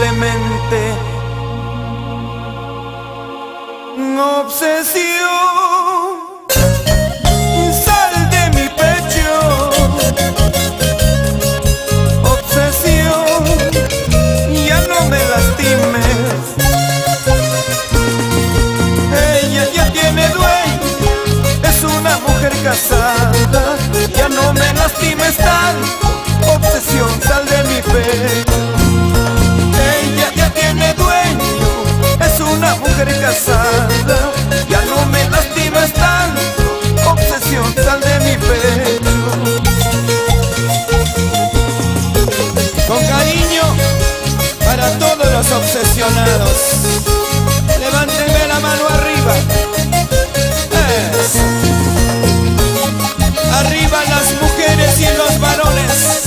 simplemente obsesión. Sal de mi pecho, obsesión, ya no me lastimes. Ella ya tiene dueño, es una mujer casada, ya no me lastimes tanto, obsesión, sal de mi pecho. Ella ya tiene dueño, es una mujer casada, ya no me lastimes tanto, obsesión, sal de mi pecho. Con cariño para todos los obsesionados, levánteme la mano arriba. Eso. Arriba las mujeres y los varones.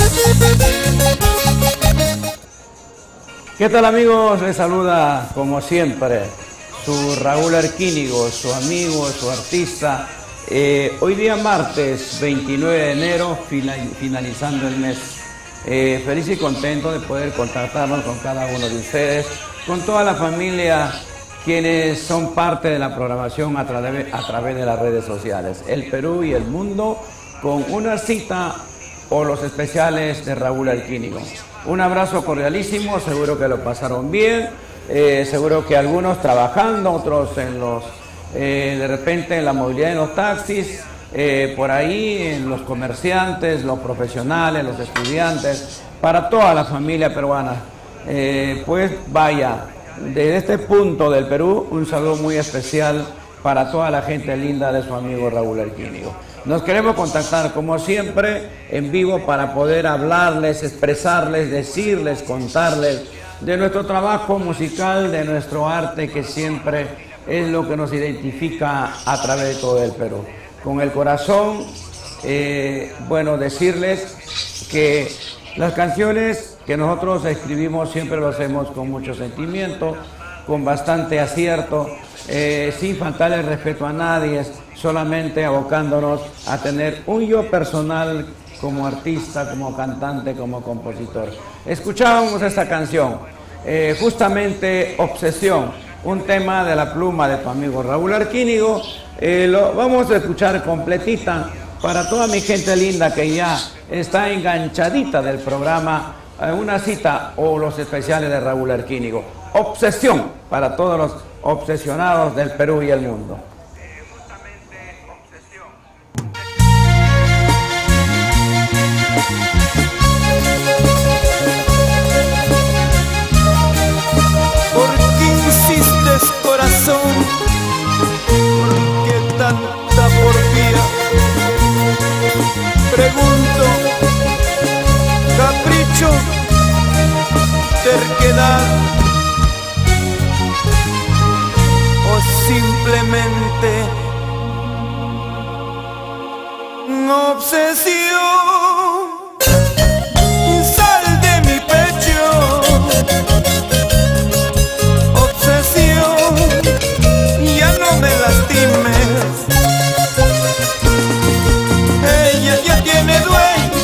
¿Qué tal, amigos? Les saluda como siempre su Raúl Arquínigo, su amigo, su artista. Hoy día martes 29 de enero, finalizando el mes. Feliz y contento de poder contactarnos con cada uno de ustedes, con toda la familia, quienes son parte de la programación a través de las redes sociales. El Perú y el mundo, con una cita o los especiales de Raúl Arquínigo. Un abrazo cordialísimo, seguro que lo pasaron bien, seguro que algunos trabajando, otros en de repente en la movilidad en los taxis, por ahí en los comerciantes, los profesionales, los estudiantes, para toda la familia peruana. Pues vaya, desde este punto del Perú, un saludo muy especial para toda la gente linda de su amigo Raúl Arquínigo. Nos queremos contactar como siempre en vivo para poder hablarles, expresarles, decirles, contarles de nuestro trabajo musical, de nuestro arte, que siempre es lo que nos identifica a través de todo el Perú. Con el corazón, bueno, decirles que las canciones que nosotros escribimos siempre lo hacemos con mucho sentimiento, con bastante acierto, sin faltarle respeto a nadie, solamente abocándonos a tener un yo personal como artista, como cantante, como compositor. Escuchábamos esta canción, justamente Obsesión, un tema de la pluma de tu amigo Raúl Arquínigo. Lo vamos a escuchar completita para toda mi gente linda que ya está enganchadita del programa, una cita o los especiales de Raúl Arquínigo. Obsesión para todos los obsesionados del Perú y el mundo. ¿Por qué insistes, corazón? ¿Por qué tanta porfía? Pregunto, capricho, terquedad, o simplemente obsesión. Sal de mi pecho, obsesión, ya no me lastimes. Ella ya tiene dueño,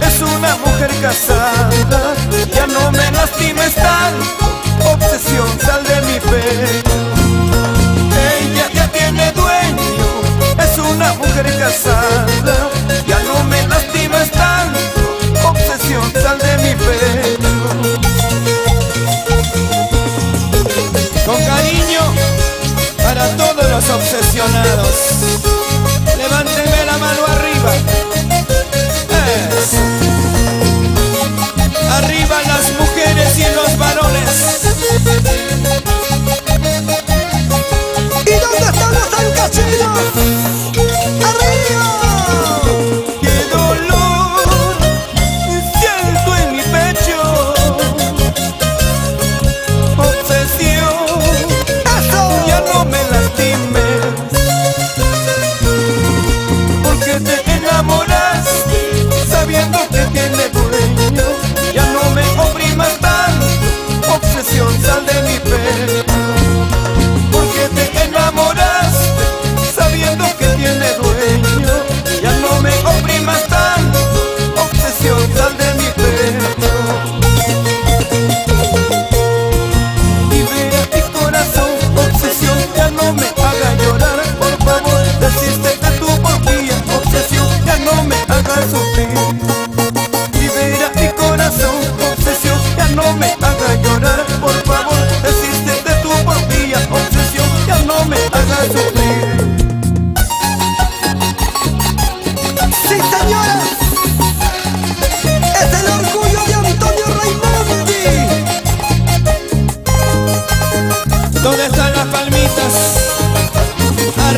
es una mujer casada, ya no me lastimes tanto, obsesión, sal de mi pecho. Ella ya tiene dueño, es una mujer casada, ya no me lastimes tanto, obsesión, sal de mi pecho. Con cariño para todos los obsesionados, levánteme la mano arriba. Eso. Arriba las mujeres y los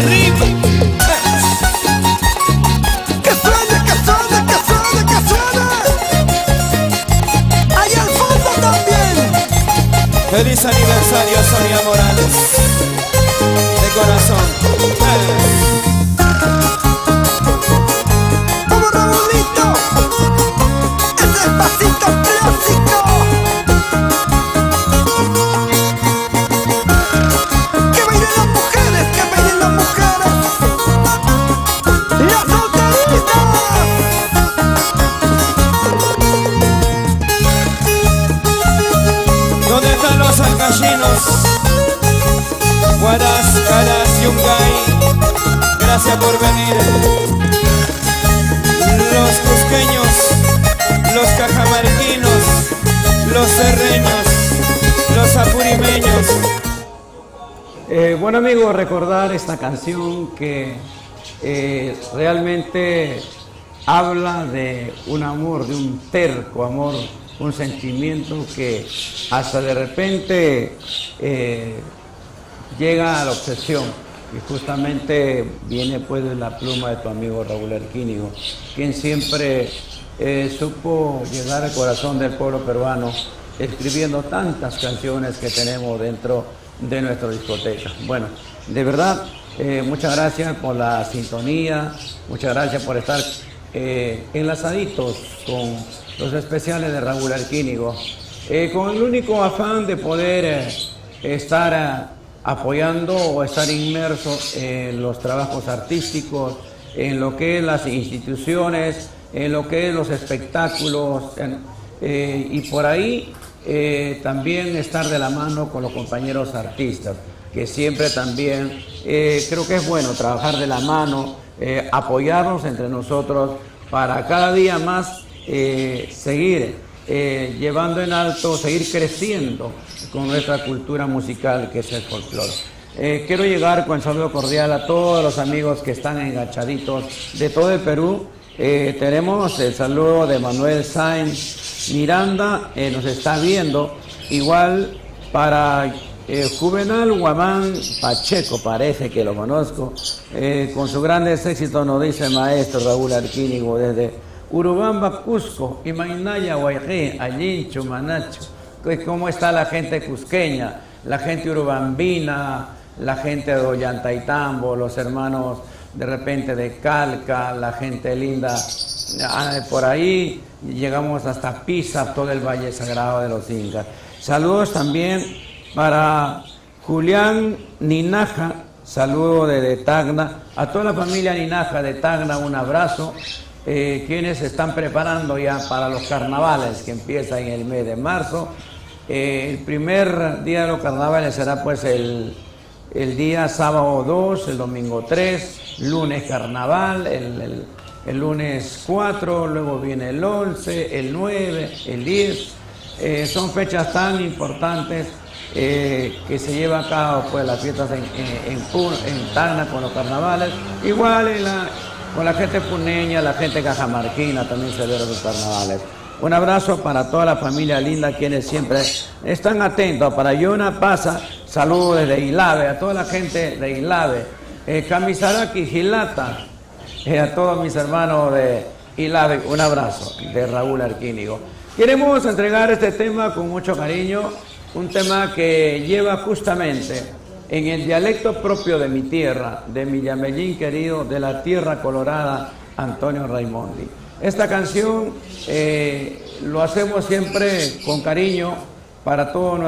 arriba. Que suene, que suene, que suene, que suene. Allá al fondo también. Feliz aniversario, Sonia Morales. De corazón. Como Raulito. Ese pasito clásico. Que bailen las mujeres, que bailen las mujeres. Las solteritas. ¿Dónde están los alcachinos? Guaras, Caras, Yungay, gracias por venir. Los cusqueños, los cajamarquinos, los serreños, los apurimeños. Bueno amigos, recordar esta canción que realmente habla de un amor, de un terco amor, un sentimiento que hasta de repente llega a la obsesión, y justamente viene pues de la pluma de tu amigo Raúl Erquínigo, quien siempre supo llegar al corazón del pueblo peruano, escribiendo tantas canciones que tenemos dentro de nuestra discoteca. Bueno, de verdad, muchas gracias por la sintonía, muchas gracias por estar enlazaditos con los especiales de Raúl Erquínigo, con el único afán de poder estar apoyando o estar inmerso en los trabajos artísticos, en lo que es las instituciones, en lo que es los espectáculos, y por ahí también estar de la mano con los compañeros artistas, que siempre también creo que es bueno trabajar de la mano, apoyarnos entre nosotros para cada día más seguir llevando en alto, seguir creciendo con nuestra cultura musical, que es el folclore. Quiero llegar con el saludo cordial a todos los amigos que están enganchaditos de todo el Perú. Tenemos el saludo de Manuel Sáenz Miranda, nos está viendo. Igual para Juvenal Guamán Pacheco, parece que lo conozco, con sus grandes éxitos, nos dice el maestro Raúl Erquínigo desde Urubamba, Cusco, Imaynaya, Guayquí, Allincho, Manacho. ¿Cómo está la gente cusqueña, la gente urubambina, la gente de Ollantaytambo, los hermanos de repente de Calca, la gente linda por ahí? Llegamos hasta Pisa, todo el Valle Sagrado de los Incas. Saludos también para Julián Ninaja, saludo de Tacna, a toda la familia Ninaja de Tacna, un abrazo. Quienes se están preparando ya para los carnavales que empiezan en el mes de marzo. El primer día de los carnavales será pues el día sábado 2, el domingo 3, lunes carnaval, el lunes 4, luego viene el 11, el 9, el 10. Son fechas tan importantes que se lleva a cabo pues las fiestas en Tacna con los carnavales. Igual con la gente puneña, la gente cajamarquina también celebra sus carnavales. Un abrazo para toda la familia linda, quienes siempre están atentos. Para Yona Pasa, saludos desde Ilave, a toda la gente de Ilave. Camisaraki, Gilata, a todos mis hermanos de Ilave, un abrazo de Raúl Erquínigo. Queremos entregar este tema con mucho cariño, un tema que lleva justamente en el dialecto propio de mi tierra, de mi Yamellín querido, de la tierra colorada, Antonio Raimondi. Esta canción lo hacemos siempre con cariño para toda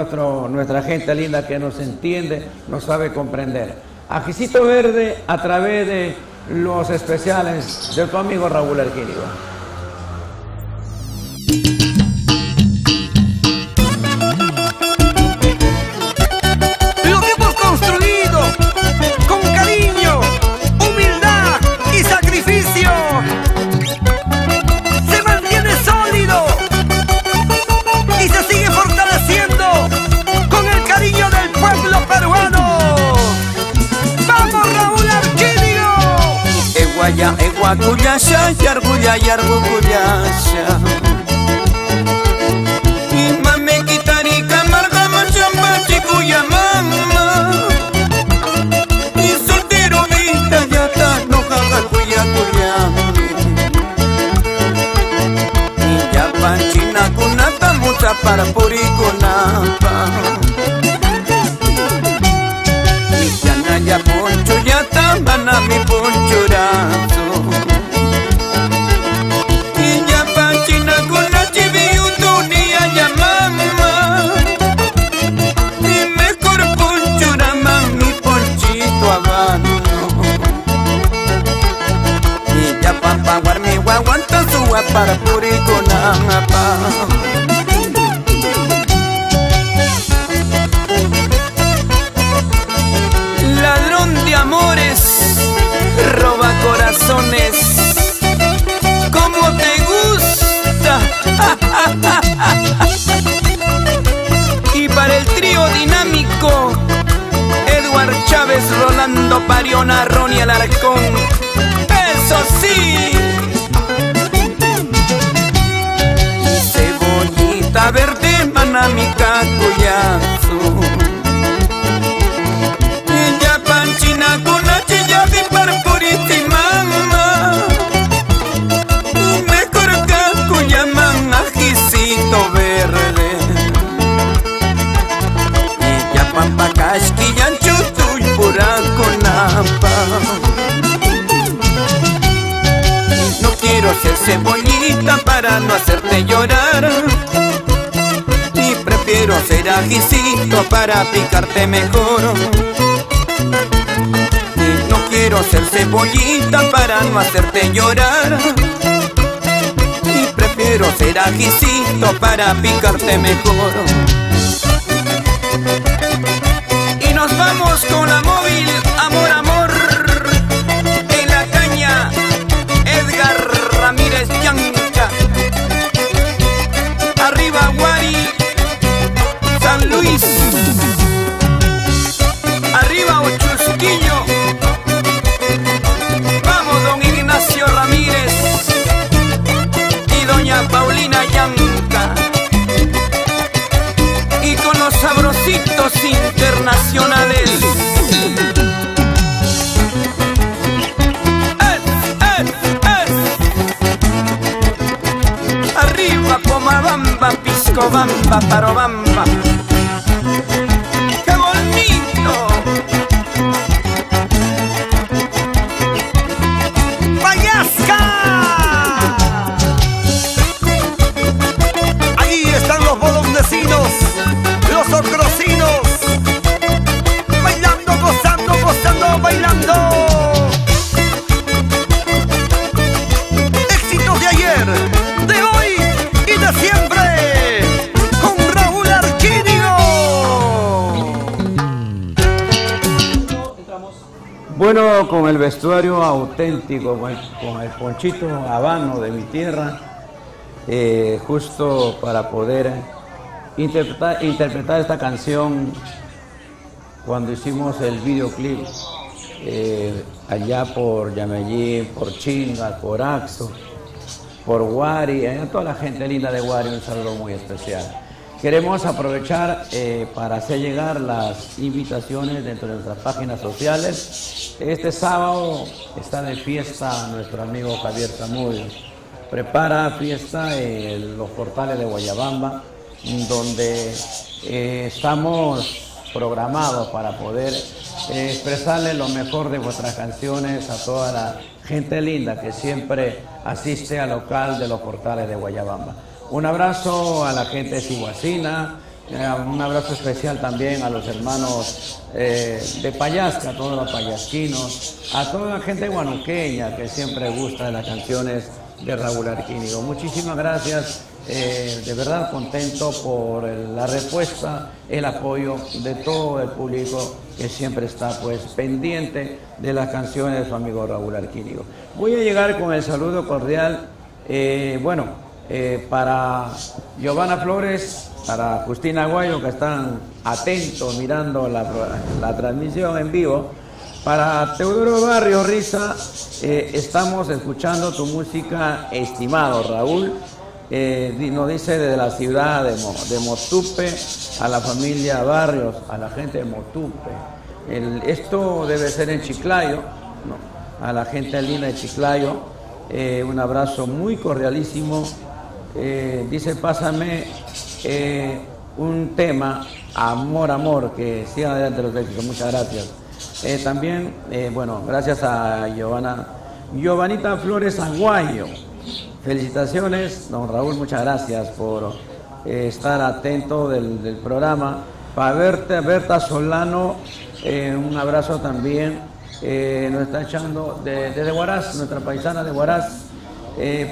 nuestra gente linda que nos entiende, nos sabe comprender. Ajicito Verde a través de los especiales de tu amigo Raúl Erquínigo. Eguacuyasha, yarguya, yargucuyasha. Y mame quitari camarga machamba chikuya mama. Y soltero para Puriconapa. Y ya naya poncho ya tamana mi ponchorazo. Y ya pachina con la chiviutunia ya mamá. Y mejor ponchorama mi ponchito habano. Y ya papá guarmi guaguanta suwa para Puriconapa. Ladrón de amores, roba corazones, como te gusta. Y para el trío dinámico, Edward Chávez, Rolando Pariona, Ronnie Alarcón. ¡Eso sí! Cebollita verde, manami cacoyazo. Panchina con la chilla de parpuritimama. Mejor caco llaman ajicito verde. Y ya pampa casquillan chutu y puraconapa. No quiero ser cebollita para no hacerte llorar. Y prefiero ser ajicito para picarte mejor. No quiero ser cebollita para no hacerte llorar. Y prefiero ser ajicito para picarte mejor. Y nos vamos con la móvil, amor, amor. En la caña, Edgar Ramírez Yancha. Arriba Guari, San Luis. Arriba Ochusquillo. Vamos don Ignacio Ramírez y doña Paulina Yanca. Y con los sabrositos internacionales. Arriba Pomabamba, Piscobamba, Parobamba. ¡Qué bonito! Ahí están los bolondesinos, los ocrocinos, bailando, gozando, gozando, bailando. Éxitos de ayer, de hoy y de siempre, con Raúl Arquínigo. Bueno, con el vestuario auténtico, con el ponchito habano de mi tierra, justo para poder interpretar esta canción cuando hicimos el videoclip allá por Yamellín, por Chinga, por Axo, por Guari, a toda la gente linda de Guari, un saludo muy especial. Queremos aprovechar para hacer llegar las invitaciones dentro de nuestras páginas sociales. Este sábado está de fiesta nuestro amigo Javier Zamudio. Prepara fiesta en los portales de Guayabamba, donde estamos programados para poder expresarle lo mejor de vuestras canciones a toda la gente linda que siempre asiste al local de los portales de Guayabamba. Un abrazo a la gente de Siguacina, un abrazo especial también a los hermanos de Payasca, a todos los payasquinos, a toda la gente guanuqueña que siempre gusta de las canciones de Raúl Arquínigo. Muchísimas gracias, de verdad contento por la respuesta, el apoyo de todo el público que siempre está pues pendiente de las canciones de su amigo Raúl Arquínigo. Voy a llegar con el saludo cordial, para Giovanna Flores, para Justina Aguayo, que están atentos mirando la transmisión en vivo. Para Teodoro Barrio Risa, estamos escuchando tu música, estimado Raúl. Nos dice desde la ciudad de Motupe, a la familia Barrios, a la gente de Motupe. Esto debe ser en Chiclayo, ¿no? A la gente linda de Chiclayo, un abrazo muy cordialísimo. Dice, pásame un tema, Amor, Amor, que sigan adelante los éxitos. Muchas gracias. También, bueno, gracias a Giovanita Flores Aguayo. Felicitaciones, don Raúl, muchas gracias por estar atento del programa. Para Berta Solano, un abrazo también. Nos está echando desde Huaraz, nuestra paisana de Huaraz.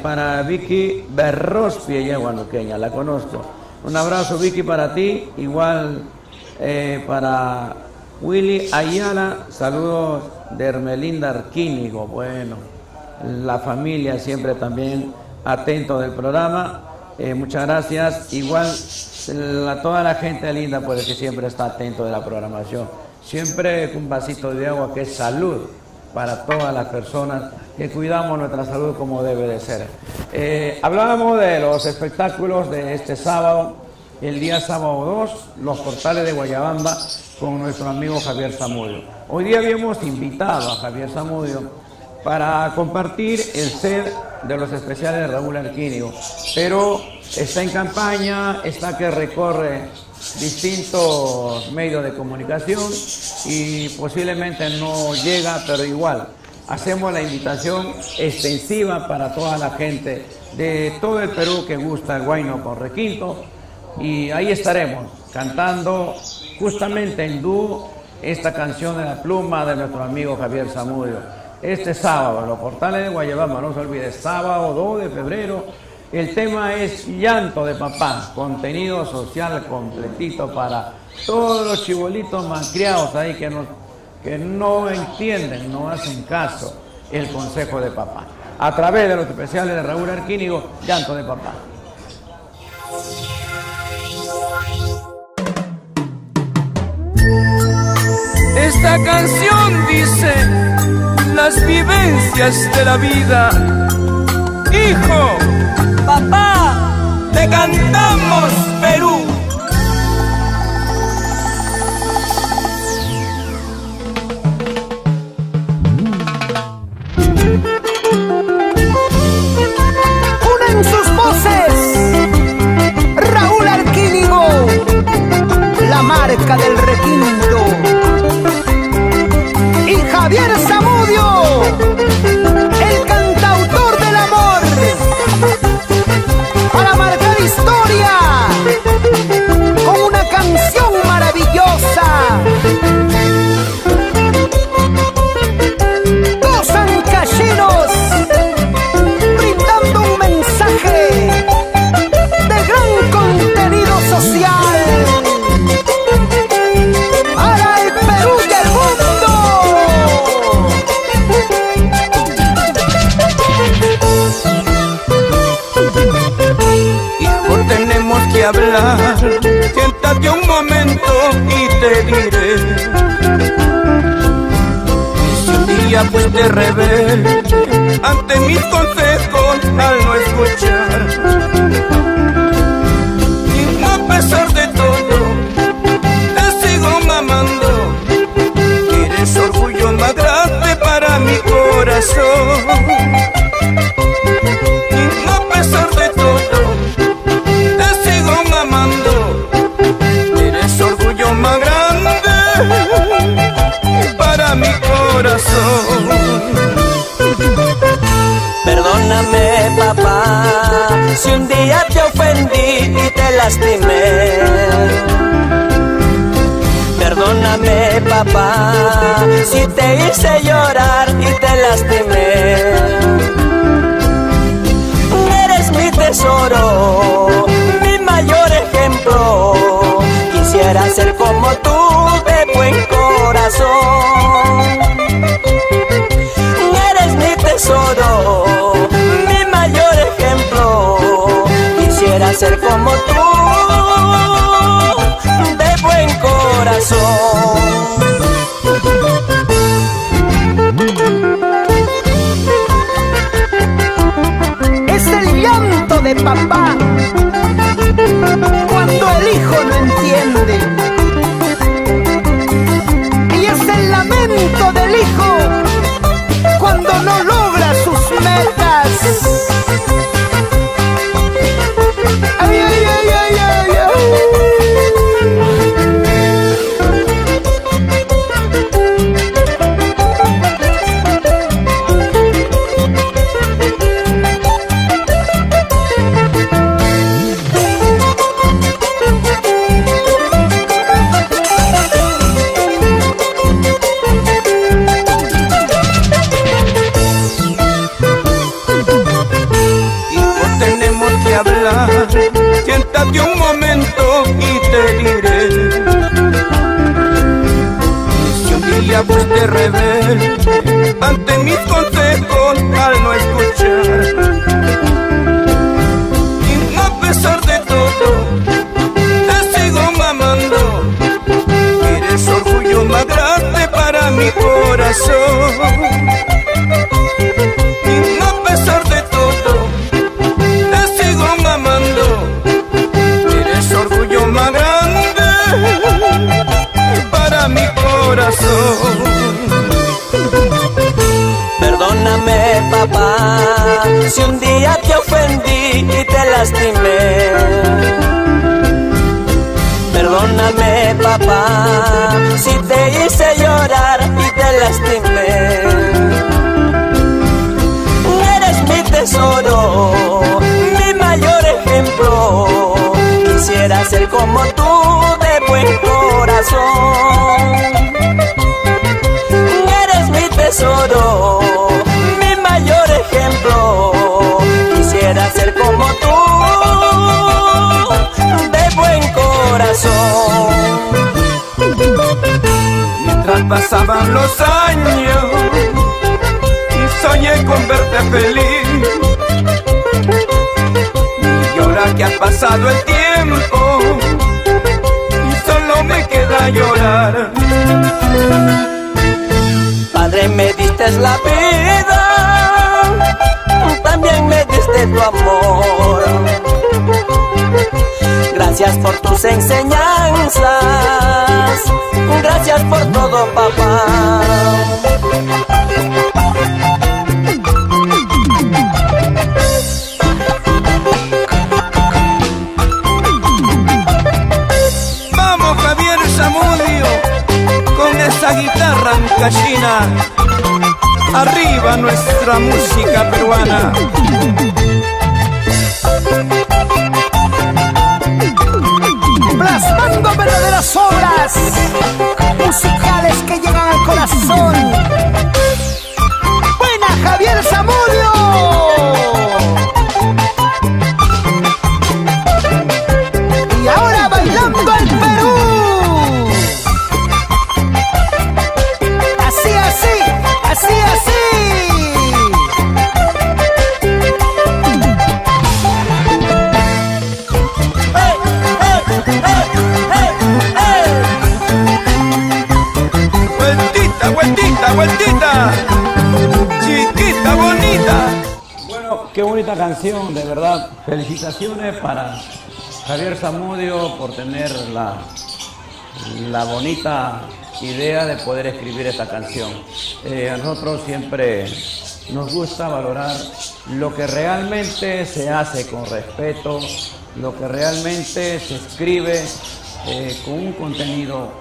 Para Vicky Berrospi, ella es guanuqueña, la conozco. Un abrazo, Vicky, para ti. Igual para Willy Ayala, saludos de Hermelinda Arquínigo. Bueno, la familia siempre también atento del programa. Muchas gracias. Igual toda la gente linda, pues, que siempre está atento de la programación. Siempre un vasito de agua, que es salud para todas las personas que cuidamos nuestra salud como debe de ser. Hablábamos de los espectáculos de este sábado, el día sábado 2, los portales de Guayabamba, con nuestro amigo Javier Zamudio. Hoy día habíamos invitado a Javier Zamudio para compartir el set de los especiales de Raúl Arquínigo, pero está en campaña, está que recorre distintos medios de comunicación y posiblemente no llega, pero igual hacemos la invitación extensiva para toda la gente de todo el Perú que gusta el huayno con requinto, y ahí estaremos cantando justamente en dúo esta canción de la pluma de nuestro amigo Javier Zamudio. Este sábado, en los portales de Guayabamba, no se olvide, sábado 2 de febrero, el tema es Llanto de Papá, contenido social completito para todos los chibolitos malcriados ahí que no entienden, no hacen caso el consejo de papá. A través de los especiales de Raúl Arquínigo, Llanto de Papá. Esta canción dice las vivencias de la vida. Hijo, papá, te cantamos Perú. Unen sus voces, Raúl Arquínigo, la marca del requinto, y Javier Zamudio, el cantautor del amor, para marcar historia con una canción maravillosa. Dos ancayeros brindando un mensaje de gran contenido social para el Perú y el mundo. Hijo, tenemos que hablar, siéntate un momento y te diré. Y si un día pues te rebelde ante mis consejos al no escuchar, y a pesar de todo te sigo mamando, eres orgullo más grande para mi corazón. Y a pesar de todo te sigo amando, eres orgullo más grande para mi corazón. Perdóname, papá, si un día te ofendí y te lastimé. Perdóname, papá, si te hice llorar y te lastimé. Eres mi tesoro, mi mayor ejemplo. Quisiera ser como tú, de buen corazón. Eres mi tesoro, mi mayor ejemplo. Quisiera ser como tú, de buen corazón. Es el llanto de papá cuando el hijo no entiende, y es el lamento del hijo cuando no logra sus metas. Ay, ay, ay, ay, ay, ay. Date un momento y te diré. Si un día fuiste rebelde ante mis consejos al no escuchar, y a pesar de todo te sigo mamando, eres orgullo más grande para mi corazón. Y a pesar de todo te sigo mamando, eres orgullo más grande para mi corazón. Perdóname, papá, si un día te ofendí y te lastimé. Perdóname, papá, si te hice llorar y te lastimé. Eres mi tesoro, mi mayor ejemplo. Quisiera ser como tú, de buen corazón. Eres mi tesoro, mi mayor ejemplo. Quisiera ser como tú, de buen corazón. Mientras pasaban los años y soñé con verte feliz, y ahora que ha pasado el tiempo y solo me queda llorar. Padre, me diste la vida, también me diste tu amor. Gracias por tus enseñanzas, gracias por todo, papá. Vamos, Javier Zamudio, con esa guitarra ancashina, arriba nuestra música peruana. Plasmando verdaderas obras musicales que llegan al corazón. ¡Buena, Javier Zamudio! Y ahora bailando el Perú. Así, así, así, así. Vueltita, vueltita, vueltita, chiquita bonita. Bueno, qué bonita canción, de verdad. Felicitaciones para Javier Zamudio por tener la bonita idea de poder escribir esta canción. A nosotros siempre nos gusta valorar lo que realmente se hace con respeto, lo que realmente se escribe con un contenido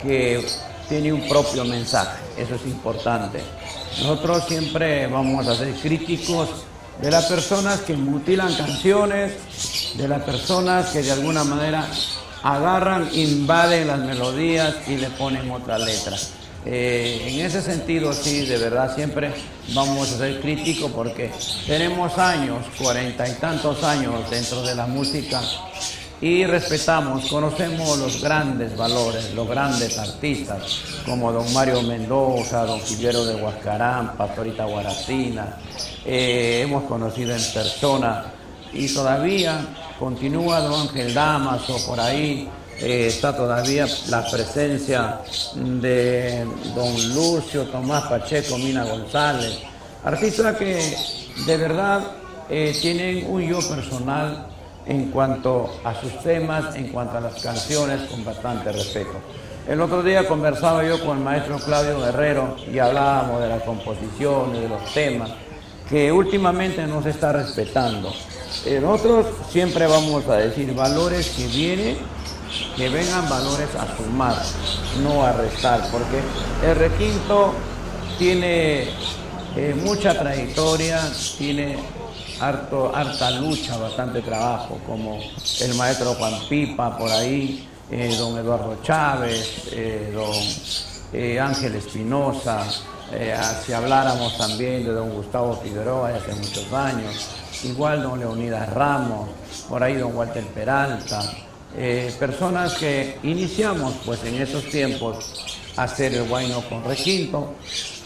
que tiene un propio mensaje. Eso es importante. Nosotros siempre vamos a ser críticos de las personas que mutilan canciones, de las personas que de alguna manera agarran, invaden las melodías y le ponen otra letra. En ese sentido, sí, de verdad, siempre vamos a ser críticos porque tenemos años, 40 y tantos años dentro de la música y respetamos, conocemos los grandes valores, los grandes artistas como don Mario Mendoza, don Figuero de Huascarán, Pastorita Guaracina, hemos conocido en persona y todavía continúa don Ángel Damaso por ahí. Está todavía la presencia de don Lucio, Tomás Pacheco, Mina González, artistas que de verdad tienen un yo personal en cuanto a sus temas, en cuanto a las canciones, con bastante respeto. El otro día conversaba yo con el maestro Claudio Guerrero y hablábamos de las composiciones, de los temas, que últimamente no se está respetando. Nosotros siempre vamos a decir valores que vienen, que vengan valores a sumar, no a restar, porque el requinto tiene mucha trayectoria, tiene harta lucha, bastante trabajo, como el maestro Juan Pipa por ahí, don Eduardo Chávez, don Ángel Espinosa, si habláramos también de don Gustavo Figueroa de hace muchos años, igual don Leonidas Ramos, por ahí don Walter Peralta, personas que iniciamos pues en esos tiempos a hacer el huayno con requinto,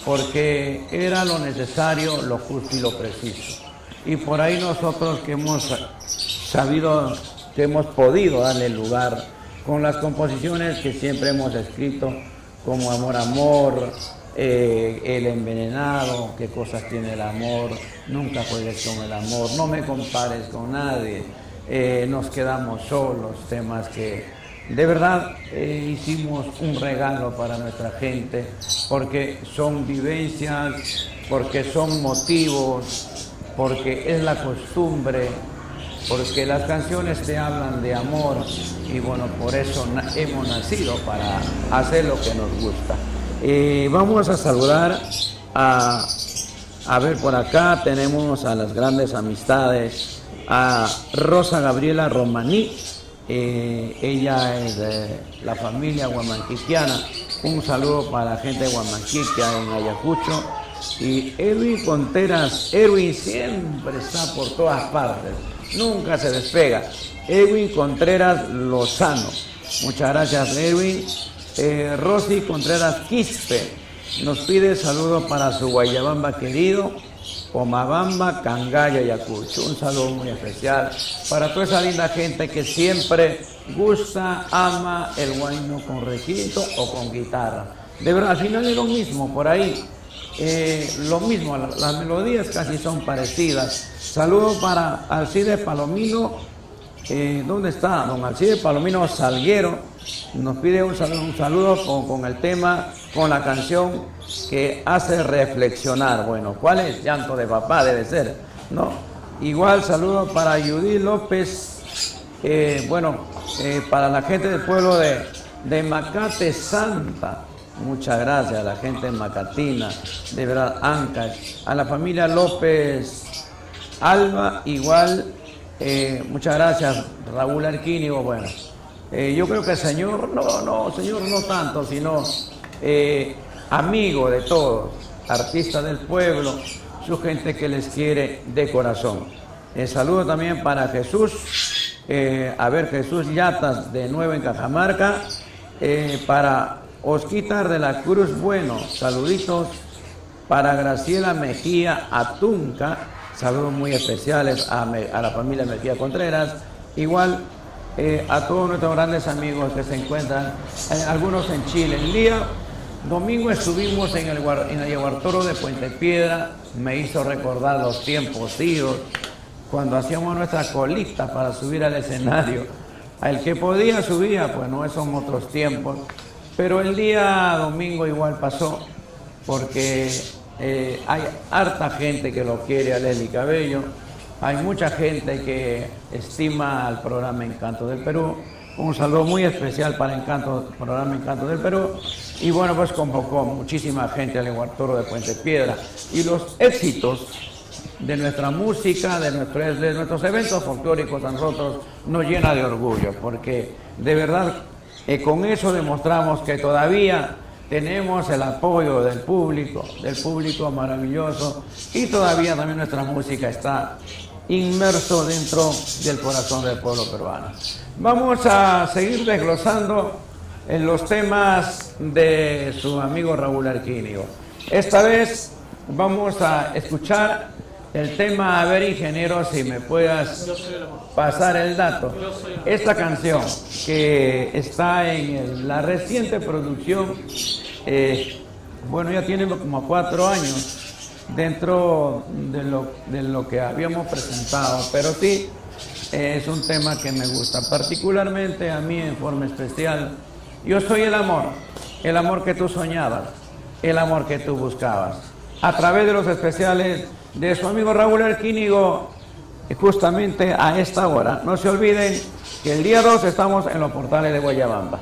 porque era lo necesario, lo justo y lo preciso. Y por ahí nosotros que hemos sabido, que hemos podido darle lugar con las composiciones que siempre hemos escrito, como Amor, Amor, El Envenenado, Qué cosas tiene el amor, Nunca juegues con el amor, No me compares con nadie, Nos quedamos solos, temas que de verdad hicimos un regalo para nuestra gente, porque son vivencias, porque son motivos, porque es la costumbre, porque las canciones te hablan de amor y bueno, por eso hemos nacido para hacer lo que nos gusta. Vamos a saludar a ver, por acá tenemos a las grandes amistades, a Rosa Gabriela Romaní, ella es de la familia huamanquiquiana. Un saludo para la gente de Huamanquiquia en Ayacucho. Y Edwin Contreras, Edwin siempre está por todas partes, nunca se despega. Edwin Contreras Lozano, muchas gracias Edwin. Rosy Contreras Quispe nos pide saludos para su Guayabamba querido, Pomabamba, Cangaya, Ayacucho. Un saludo muy especial para toda esa linda gente que siempre gusta, ama el huayno con requinto o con guitarra. De verdad, al final es lo mismo por ahí. Lo mismo, las melodías casi son parecidas. Saludos para Alcide Palomino. ¿Dónde está? Don Alcide Palomino Salguero nos pide un saludo con el tema, con la canción que hace reflexionar. Bueno, ¿cuál es? Llanto de papá debe ser, ¿no? Igual saludo para Judith López, para la gente del pueblo de Macate Santa. Muchas gracias a la gente de Macatina, de verdad, Ancash, a la familia López Alba, igual, muchas gracias, Raúl Arquínigo. Bueno, yo creo que el señor, señor no tanto, sino amigo de todos, artista del pueblo, su gente que les quiere de corazón. Saludo también para Jesús, Jesús Yatas de Nueva en Cajamarca, para Osquitar de la Cruz Bueno, saluditos para Graciela Mejía Atunca, saludos muy especiales a la familia Mejía Contreras, igual a todos nuestros grandes amigos que se encuentran, algunos en Chile. El día domingo estuvimos en el Yaguartoro de Puente Piedra, me hizo recordar los tiempos idos, cuando hacíamos nuestra colita para subir al escenario. El que podía subía, pues no son otros tiempos. Pero el día domingo igual pasó, porque hay harta gente que lo quiere a Leslie Cabello, hay mucha gente que estima al programa Encanto del Perú. Un saludo muy especial para el programa Encanto del Perú. Y bueno, pues convocó muchísima gente al Yaguartoro de Puente Piedra. Y los éxitos de nuestra música, de nuestros eventos folclóricos a nosotros nos llena de orgullo, porque de verdad con eso demostramos que todavía tenemos el apoyo del público maravilloso, y todavía también nuestra música está inmerso dentro del corazón del pueblo peruano. Vamos a seguir desglosando en los temas de su amigo Raúl Arquínigo. Esta vez vamos a escuchar el tema, a ver ingeniero, si me puedas pasar el dato. Esta canción que está en la reciente producción, ya tiene como 4 años dentro de lo que habíamos presentado, pero sí es un tema que me gusta, particularmente a mí en forma especial. Yo soy el amor que tú soñabas, el amor que tú buscabas, a través de los especiales de su amigo Raúl Arquínigo, justamente a esta hora. No se olviden que el día 2 estamos en los portales de Guayabamba.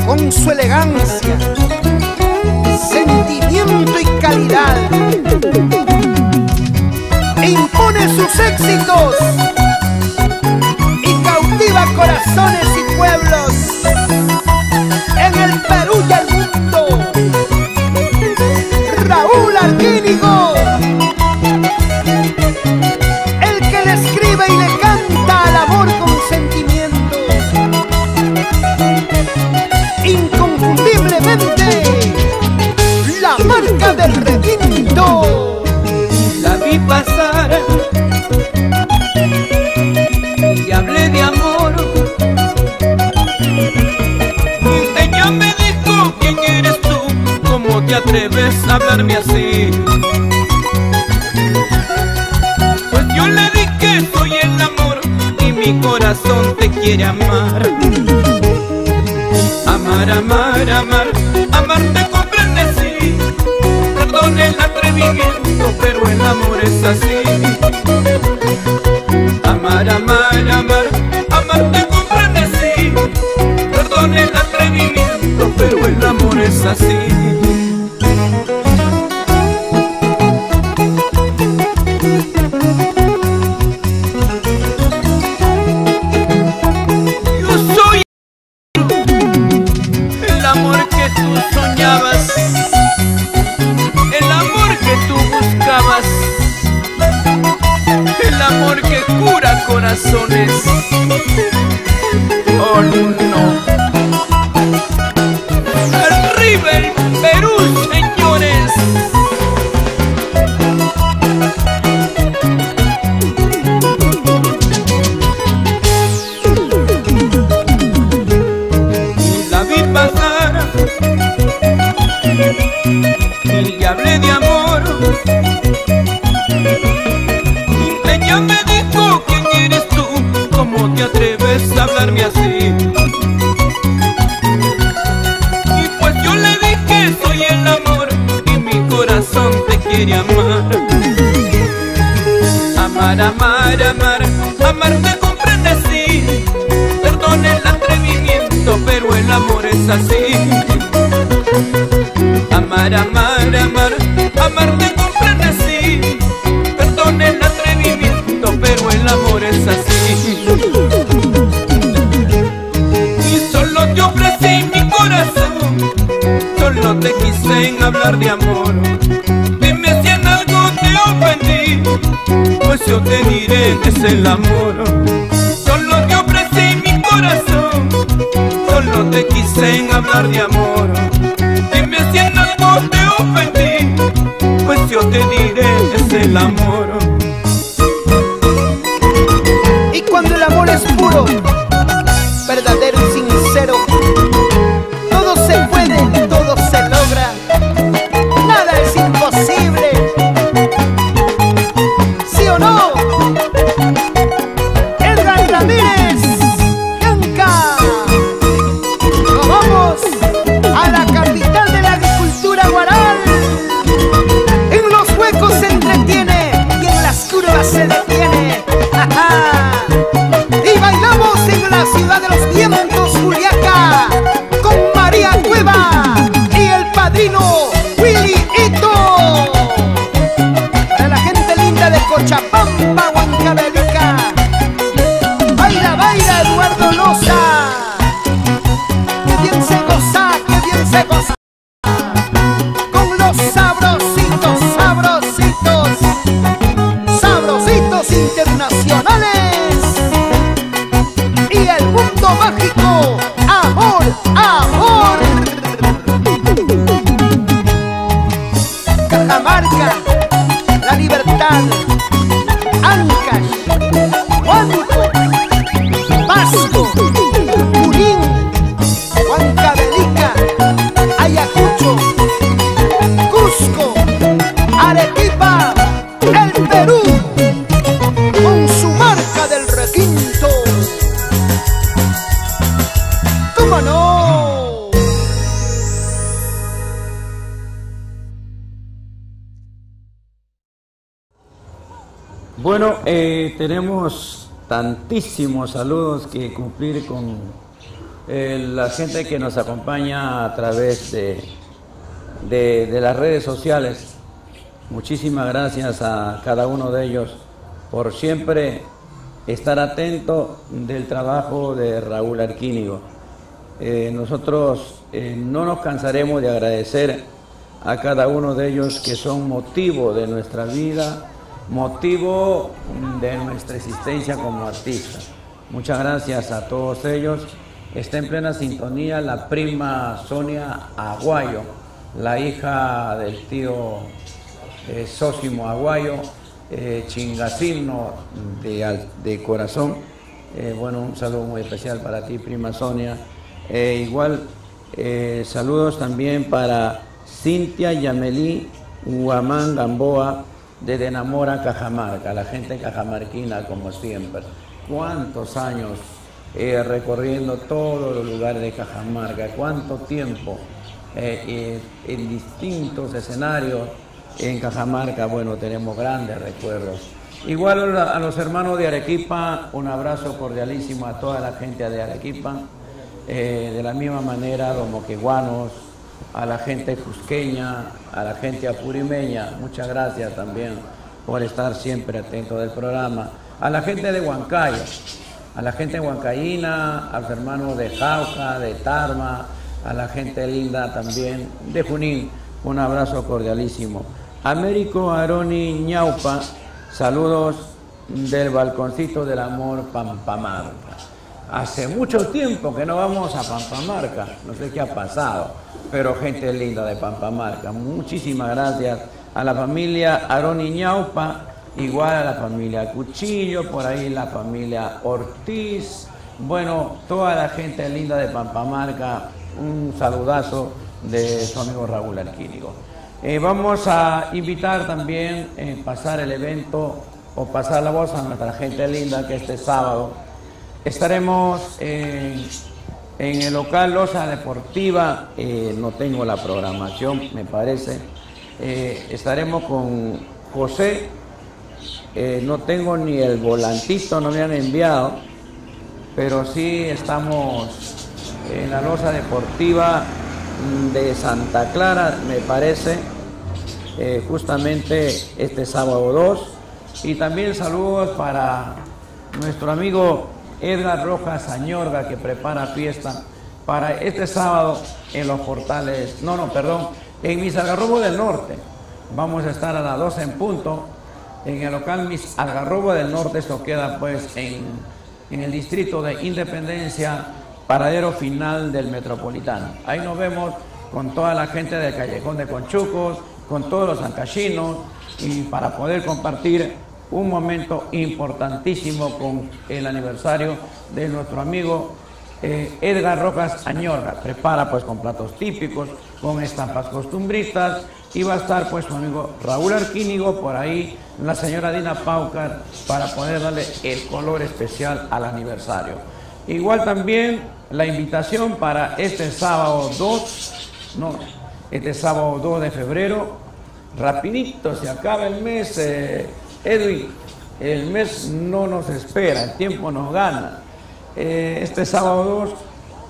Con su elegancia, sentimiento y calidad, e impone su sexy atreves a hablarme así? Pues yo le di que soy el amor y mi corazón te quiere amar. Amar, amar, amar, amar te comprende, sí. Perdón el atrevimiento, pero el amor es así. Amar, amar, amar, amar te comprende, sí. Perdón el atrevimiento, pero el amor es así. El amor que tú buscabas, el amor que cura corazones. Oh no. Arriba el Perú, señores. Y la vi pasar y le hablé de amor. Ella me dijo: ¿quién eres tú? ¿Cómo te atreves a hablarme así? Y pues yo le dije: soy el amor y mi corazón te quiere amar. Amar, amar, amar, amar te comprende, sí. Perdón el atrevimiento, pero el amor es así. Amar, amar, amar, amar te comprende, sí. Perdón el atrevimiento, pero el amor es así. Y solo te ofrecí mi corazón, solo te quise en hablar de amor. Dime si en algo te ofendí, pues yo te diré que es el amor. Solo te ofrecí mi corazón, solo te quise en hablar de amor. Dime si en algo te ofendí, pues yo te diré que es el amor. Y cuando el amor es puro, verdadero y sincero, todo se puede, todo se logra, nada es imposible. ¿Sí o no? Edgar Ramírez, Yanka. Nos vamos a la capital de la agricultura guaral. En los huecos se entretiene y en las curvas se detiene. Y bailamos en la ciudad de los vientos, Juliaca, con María Cueva y el padrino Willy Ito. Para la gente linda de Cochabamba, Huancavelica. Baila, baila Eduardo Loza. Que bien se goza, que bien se goza. Con los sabrositos, sabrositos, sabrositos internacionales. Y el mundo mágico, amor, amor. Cajamarca, La Libertad, Ancash, Huánuco, Pasco, Junín, Huancavelica, Ayacucho, Cusco, Arequipa, el Perú, con su marca del requinto. ¡Cómo no! Bueno, tenemos tantísimos saludos que cumplir con la gente que nos acompaña a través de las redes sociales. Muchísimas gracias a cada uno de ellos por siempre estar atento del trabajo de Raúl Arquínigo. Nosotros no nos cansaremos de agradecer a cada uno de ellos que son motivo de nuestra vida, motivo de nuestra existencia como artistas. Muchas gracias a todos ellos. Está en plena sintonía la prima Sonia Aguayo, la hija del tío Sósimo Aguayo, chingacino de corazón. Bueno, un saludo muy especial para ti, prima Sonia. Igual, saludos también para Cintia Yamelí Guamán Gamboa, desde Namora, Cajamarca, la gente cajamarquina como siempre. ¿Cuántos años recorriendo todos los lugares de Cajamarca? ¿Cuánto tiempo en distintos escenarios en Cajamarca? Bueno, tenemos grandes recuerdos. Igual a los hermanos de Arequipa, un abrazo cordialísimo a toda la gente de Arequipa. De la misma manera, los moqueguanos, a la gente cusqueña, a la gente apurimeña, muchas gracias también por estar siempre atento del programa. A la gente de Huancayo, a la gente huancayina, a los hermanos de Jauja, de Tarma, a la gente linda también de Junín, un abrazo cordialísimo. Américo Aroni Ñaupa, saludos del balconcito del amor Pampamarca. Hace mucho tiempo que no vamos a Pampamarca, no sé qué ha pasado, pero gente linda de Pampamarca. Muchísimas gracias a la familia Aroni Ñaupa, igual a la familia Cuchillo, por ahí la familia Ortiz, bueno, toda la gente linda de Pampamarca, un saludazo de su amigo Raúl Arquínigo. Vamos a invitar también pasar el evento o pasar la voz a nuestra gente linda que este sábado estaremos en el local Loza Deportiva, no tengo la programación, me parece. Estaremos con José, no tengo ni el volantito, no me han enviado, pero sí estamos en la Loza Deportiva de Santa Clara, me parece, justamente este sábado 2. Y también saludos para nuestro amigo Edgar Rojas Añorga, que prepara fiesta para este sábado en los portales, en Mis Algarrobo del Norte. Vamos a estar a las 12 en punto en el local Mis Algarrobo del Norte. Esto queda pues en el distrito de Independencia, paradero final del Metropolitano. Ahí nos vemos con toda la gente del Callejón de Conchucos, con todos los ancachinos, y para poder compartir un momento importantísimo con el aniversario de nuestro amigo Edgar Rojas Añorga. Prepara pues con platos típicos, con estampas costumbristas, y va a estar pues su amigo Raúl Arquínigo, por ahí la señora Dina Paucar, para poder darle el color especial al aniversario. Igual también la invitación para este sábado 2 de febrero, rapidito se acaba el mes, Edwin, el mes no nos espera, el tiempo nos gana. Este sábado 2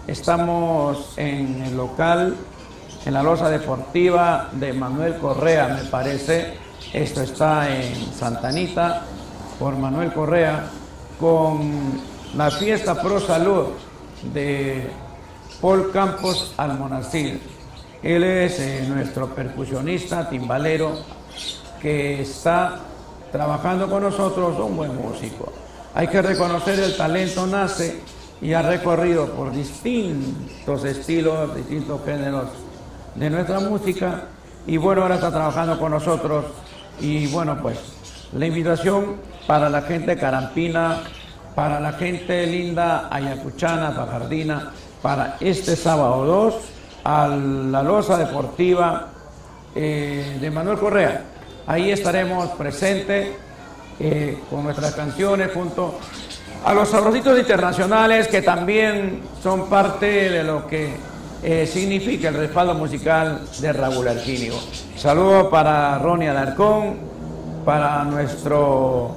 estamos en el local, en la Loza Deportiva de Manuel Correa, me parece. Esto está en Santa Anita, por Manuel Correa, con la fiesta Pro Salud de Paul Campos Almonacil. Él es nuestro percusionista, timbalero, que está trabajando con nosotros, un buen músico. Hay que reconocer, el talento nace y ha recorrido por distintos estilos, distintos géneros de nuestra música, y bueno, ahora está trabajando con nosotros. Y bueno, pues la invitación para la gente carampina, para la gente linda ayacuchana, fajardina, para este sábado 2 a la Loza Deportiva de Manuel Correa. Ahí estaremos presentes con nuestras canciones junto a los Sabrositos Internacionales, que también son parte de lo que significa el respaldo musical de Raúl Arquínigo. Saludos para Ronnie Alarcón, para nuestro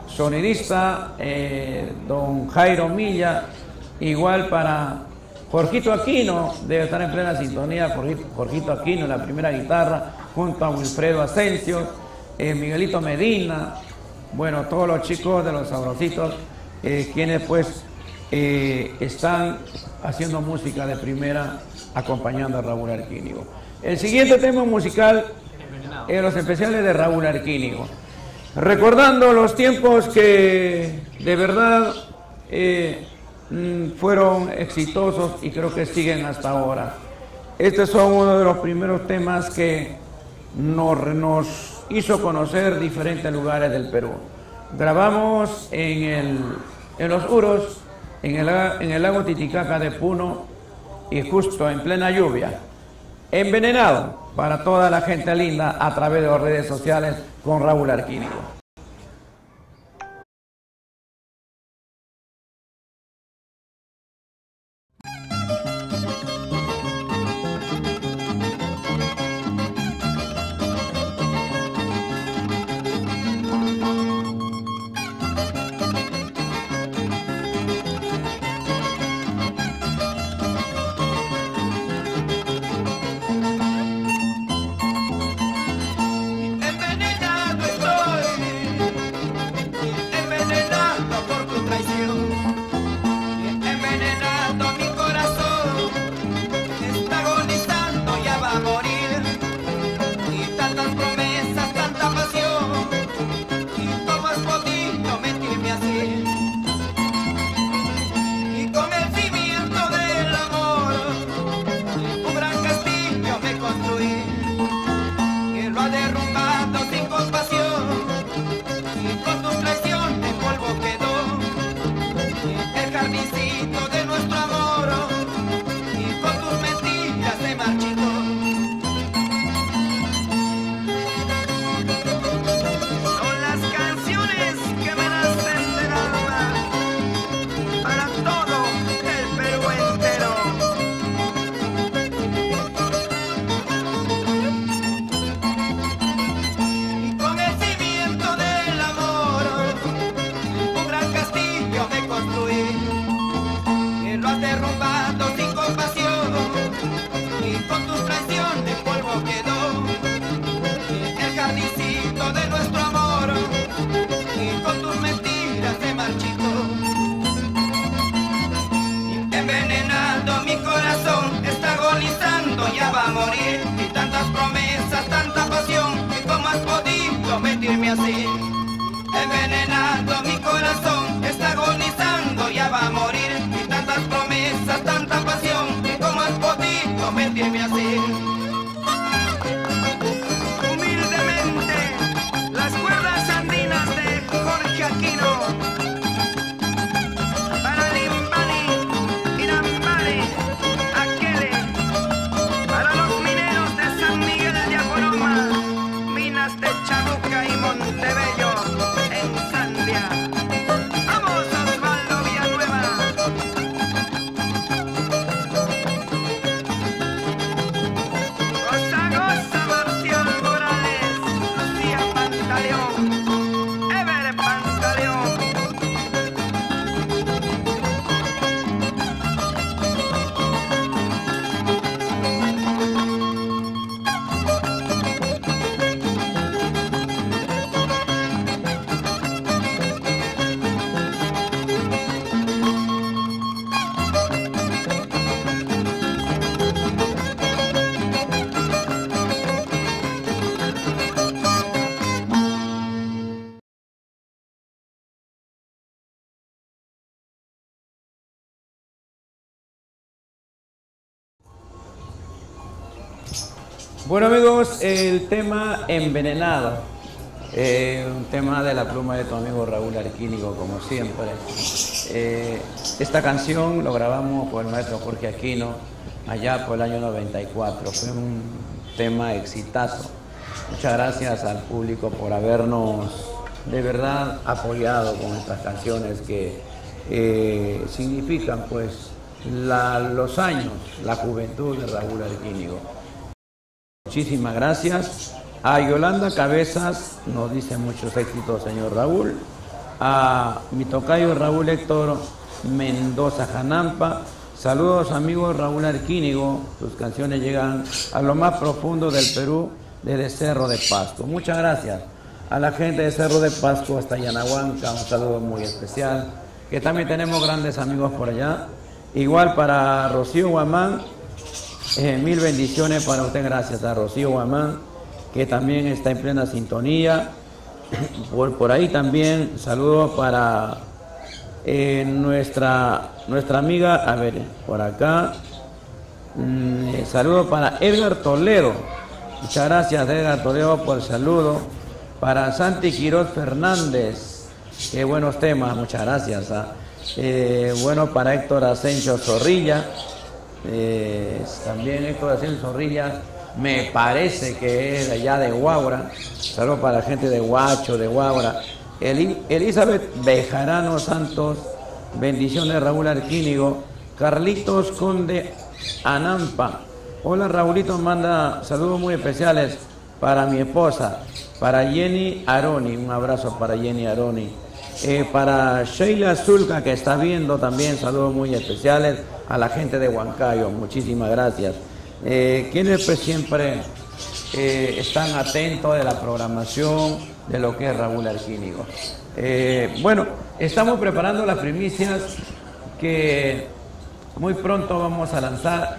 sonidista don Jairo Milla, igual para Jorgito Aquino, debe estar en plena sintonía, Jorgito Aquino en la primera guitarra, junto a Wilfredo Asensio, Miguelito Medina, bueno, todos los chicos de los Sabrositos, quienes pues están haciendo música de primera, acompañando a Raúl Arquínigo. El siguiente tema musical, los especiales de Raúl Arquínigo. Recordando los tiempos que de verdad fueron exitosos y creo que siguen hasta ahora. Estos son uno de los primeros temas que nos hizo conocer diferentes lugares del Perú. Grabamos en los Uros, en el lago Titicaca de Puno, y justo en plena lluvia. Envenenado para toda la gente linda a través de las redes sociales con Raúl Arquínigo. Bueno amigos, el tema Envenenado, un tema de la pluma de tu amigo Raúl Arquínigo, como siempre. Esta canción lo grabamos con el maestro Jorge Aquino allá por el año 94, fue un tema exitazo. Muchas gracias al público por habernos de verdad apoyado con estas canciones que significan pues los años, la juventud de Raúl Arquínigo. Muchísimas gracias. A Yolanda Cabezas nos dice muchos éxitos, señor Raúl. A mi tocayo Raúl Héctor Mendoza Janampa. Saludos amigos Raúl Arquínigo. Sus canciones llegan a lo más profundo del Perú desde Cerro de Pasco. Muchas gracias a la gente de Cerro de Pasco hasta Yanahuanca. Un saludo muy especial. Que también tenemos grandes amigos por allá. Igual para Rocío Guamán. Mil bendiciones para usted, gracias a Rocío Guamán, que también está en plena sintonía. Por ahí también saludos para nuestra amiga, a ver, por acá, saludos para Edgar Toledo. Muchas gracias Edgar Toledo por el saludo. Para Santi Quiroz Fernández, qué buenos temas, muchas gracias. Bueno, para Héctor Asensio Zorrilla. También Héctor Ascenso Zorrilla, me parece que es de allá de Guaura. Saludos para la gente de Huacho, de Guaura. Elizabeth Bejarano Santos, bendiciones Raúl Arquínigo. Carlitos Conde Anampa, hola Raulito, manda saludos muy especiales para mi esposa, para Jenny Aroni, un abrazo para Jenny Aroni. Para Sheila Zulca, que está viendo también, saludos muy especiales a la gente de Huancayo, muchísimas gracias. Quienes pues siempre están atentos de la programación de lo que es Raúl Arquínigo. Bueno, estamos preparando las primicias que muy pronto vamos a lanzar.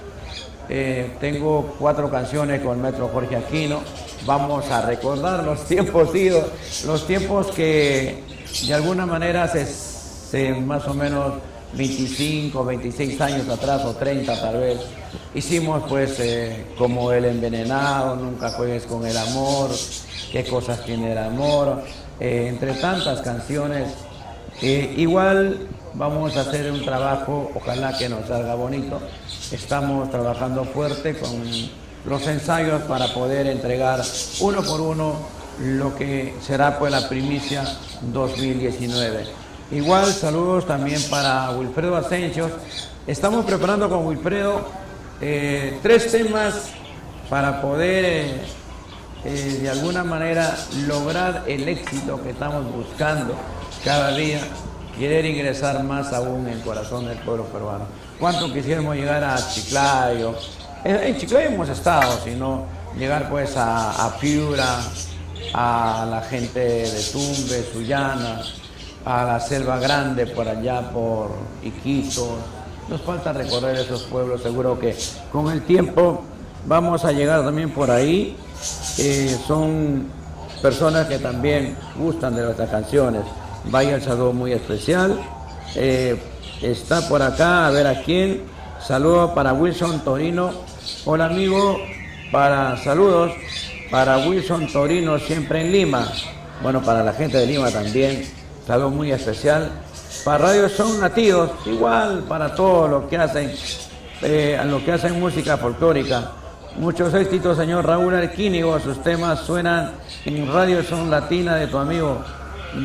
Tengo 4 canciones con el maestro Jorge Aquino. Vamos a recordar los tiempos idos, los tiempos que de alguna manera más o menos 25, 26 años atrás o 30 tal vez, hicimos pues como El Envenenado, Nunca juegues con el amor, Qué cosas tiene el amor, entre tantas canciones. Igual vamos a hacer un trabajo, ojalá que nos salga bonito. Estamos trabajando fuerte con los ensayos para poder entregar uno por uno lo que será pues la primicia 2019. Igual saludos también para Wilfredo Asensio. Estamos preparando con Wilfredo 3 temas para poder de alguna manera lograr el éxito que estamos buscando cada día, querer ingresar más aún en el corazón del pueblo peruano. ¿Cuánto quisiéramos llegar a Chiclayo? En Chiclayo hemos estado, sino llegar pues a Piura, a la gente de Tumbes, Sullana, a la Selva Grande por allá por Iquitos. Nos falta recorrer esos pueblos, seguro que con el tiempo vamos a llegar también por ahí. Son personas que también gustan de nuestras canciones. Vaya el saludo muy especial. Está por acá, a ver a quién. Saludos para Wilson Torino. Hola amigo, saludos para Wilson Torino, siempre en Lima. Bueno, para la gente de Lima también, saludo muy especial. Para Radio Son Nativos, igual para todos los que hacen música folclórica. Muchos éxitos, señor Raúl Arquínigo. Sus temas suenan en Radio Son Latina de tu amigo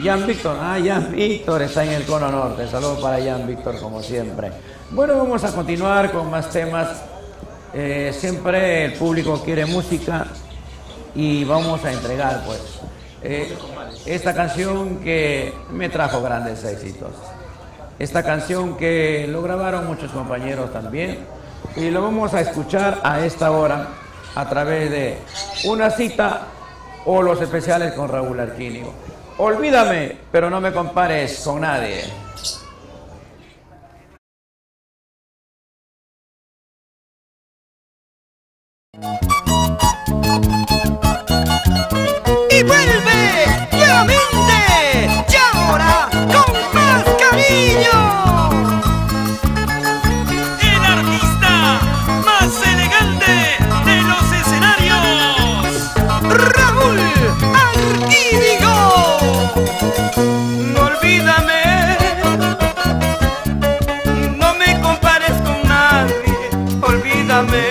Jan Víctor. Jan Víctor está en el Cono Norte. Saludos para Jan Víctor, como siempre. Bueno, vamos a continuar con más temas. Siempre el público quiere música y vamos a entregar, pues, esta canción que me trajo grandes éxitos. Esta canción que lo grabaron muchos compañeros también. Y lo vamos a escuchar a esta hora a través de una cita o los especiales con Raúl Arquínigo. Olvídame, pero no me compares con nadie. Y vuelve nuevamente, y ahora con más cariño. Raúl Arquínigo. No olvídame, no me compares con nadie. Olvídame,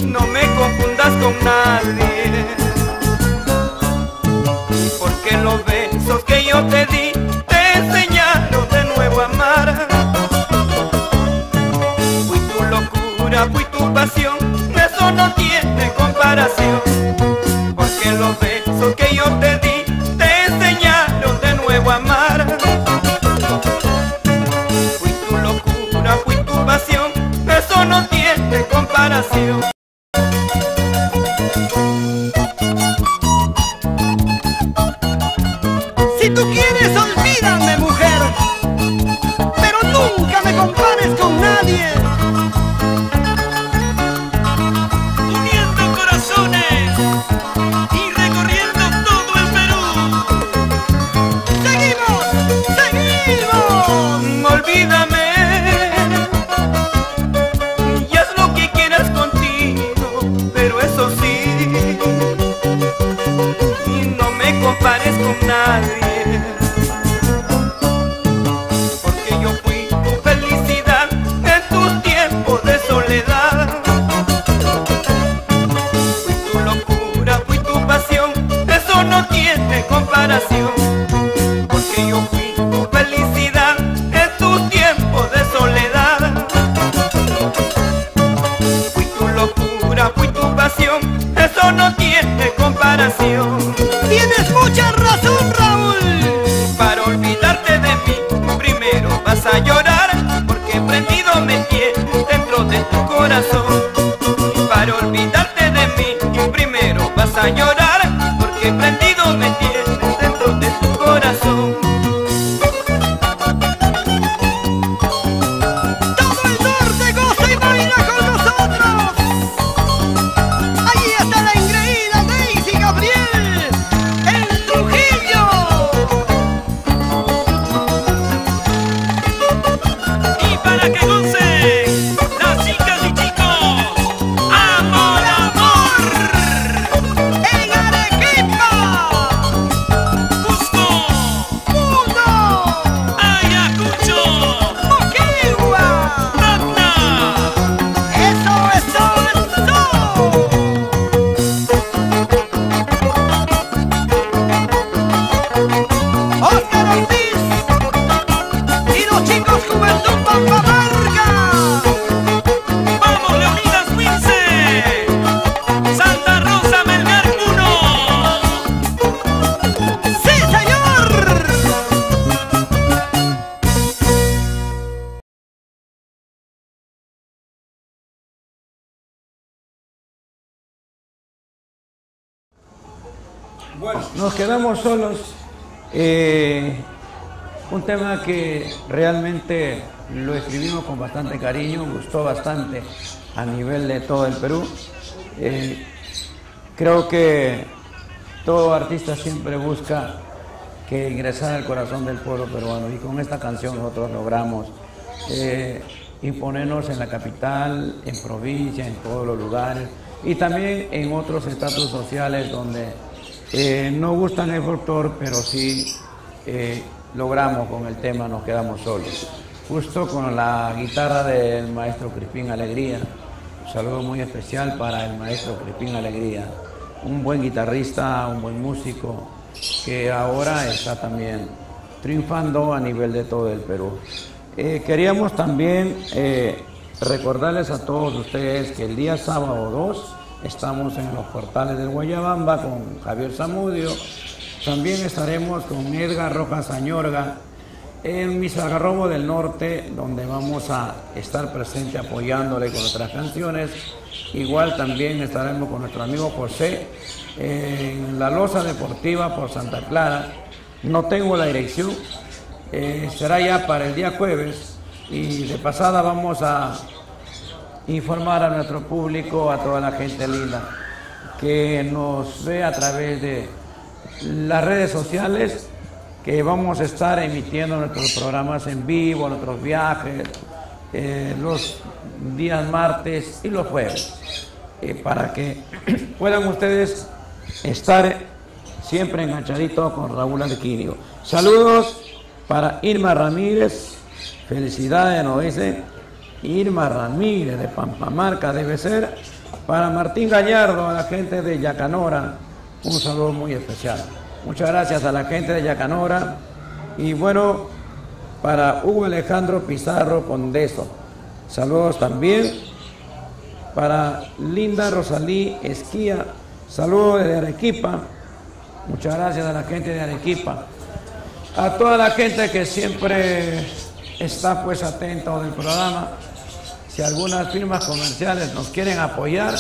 no me confundas con nadie. Porque los besos que yo te di te enseñaron de nuevo a amar. Fui tu locura, fui tu pasión, eso no tiene comparación. Porque los besos que yo te di te enseñaron de nuevo a amar. Fui tu locura, fui tu pasión, eso no tiene comparación. Si tú quieres, olvídame, mujer, pero nunca me compares con nadie. Y recorriendo todo el Perú. ¡Seguimos! ¡Seguimos! Olvídame y haz lo que quieras contigo. comparación, porque yo fui tu felicidad en tu tiempo de soledad. Fui tu locura, fui tu pasión, eso no tiene comparación. Tienes mucha razón, Raúl. Para olvidarte de mí, primero vas a llorar, porque prendido me tienes dentro de tu corazón. Para olvidarte de mí, primero vas a llorar, porque prendido me tienes dentro de tu corazón. Todo el norte goza y baila con nosotros. Allí está la increíble Daisy Gabriel, en Trujillo. Y para que gocen las chicas y chicos, amor, amor. En Arequipa, Cusco, Puno, Ayacucho, Moquegua. Tacna. Eso, eso, eso. Oscar Ortiz y los chicos Juventud Pampamarca. Vamos, Leonidas Wince, Santa Rosa, Melgar 1. ¡Sí, señor! Nos quedamos solos. Un tema que realmente lo escribimos con bastante cariño, gustó bastante a nivel de todo el Perú. Creo que todo artista siempre busca que ingresar al corazón del pueblo peruano, y con esta canción nosotros logramos imponernos en la capital, en provincia, en todos los lugares, y también en otros estratos sociales donde no gustan el folclore, pero sí logramos con el tema Nos Quedamos Solos. Justo con la guitarra del maestro Crispín Alegría. Un saludo muy especial para el maestro Crispín Alegría, un buen guitarrista, un buen músico, que ahora está también triunfando a nivel de todo el Perú. Queríamos también recordarles a todos ustedes que el día sábado 2 estamos en los portales del Guayabamba con Javier Zamudio. También estaremos con Edgar Rojas Añorga en Misagarrobo del Norte, donde vamos a estar presentes apoyándole con nuestras canciones. Igual también estaremos con nuestro amigo José en la Loza Deportiva por Santa Clara. No tengo la dirección, será ya para el día jueves, y de pasada vamos a informar a nuestro público, a toda la gente linda que nos ve a través de las redes sociales, que vamos a estar emitiendo nuestros programas en vivo, nuestros viajes, los días martes y los jueves, para que puedan ustedes estar siempre enganchaditos con Raúl Arquínigo. Saludos para Irma Ramírez, felicidades, nos dice Irma Ramírez de Pampamarca, debe ser. Para Martín Gallardo, a la gente de Yacanora, un saludo muy especial. Muchas gracias a la gente de Yacanora. Y bueno, para Hugo Alejandro Pizarro Condeso, saludos también. Para Linda Rosalí Esquía, saludos desde Arequipa. Muchas gracias a la gente de Arequipa. A toda la gente que siempre está pues atenta del programa. Si algunas firmas comerciales nos quieren apoyar,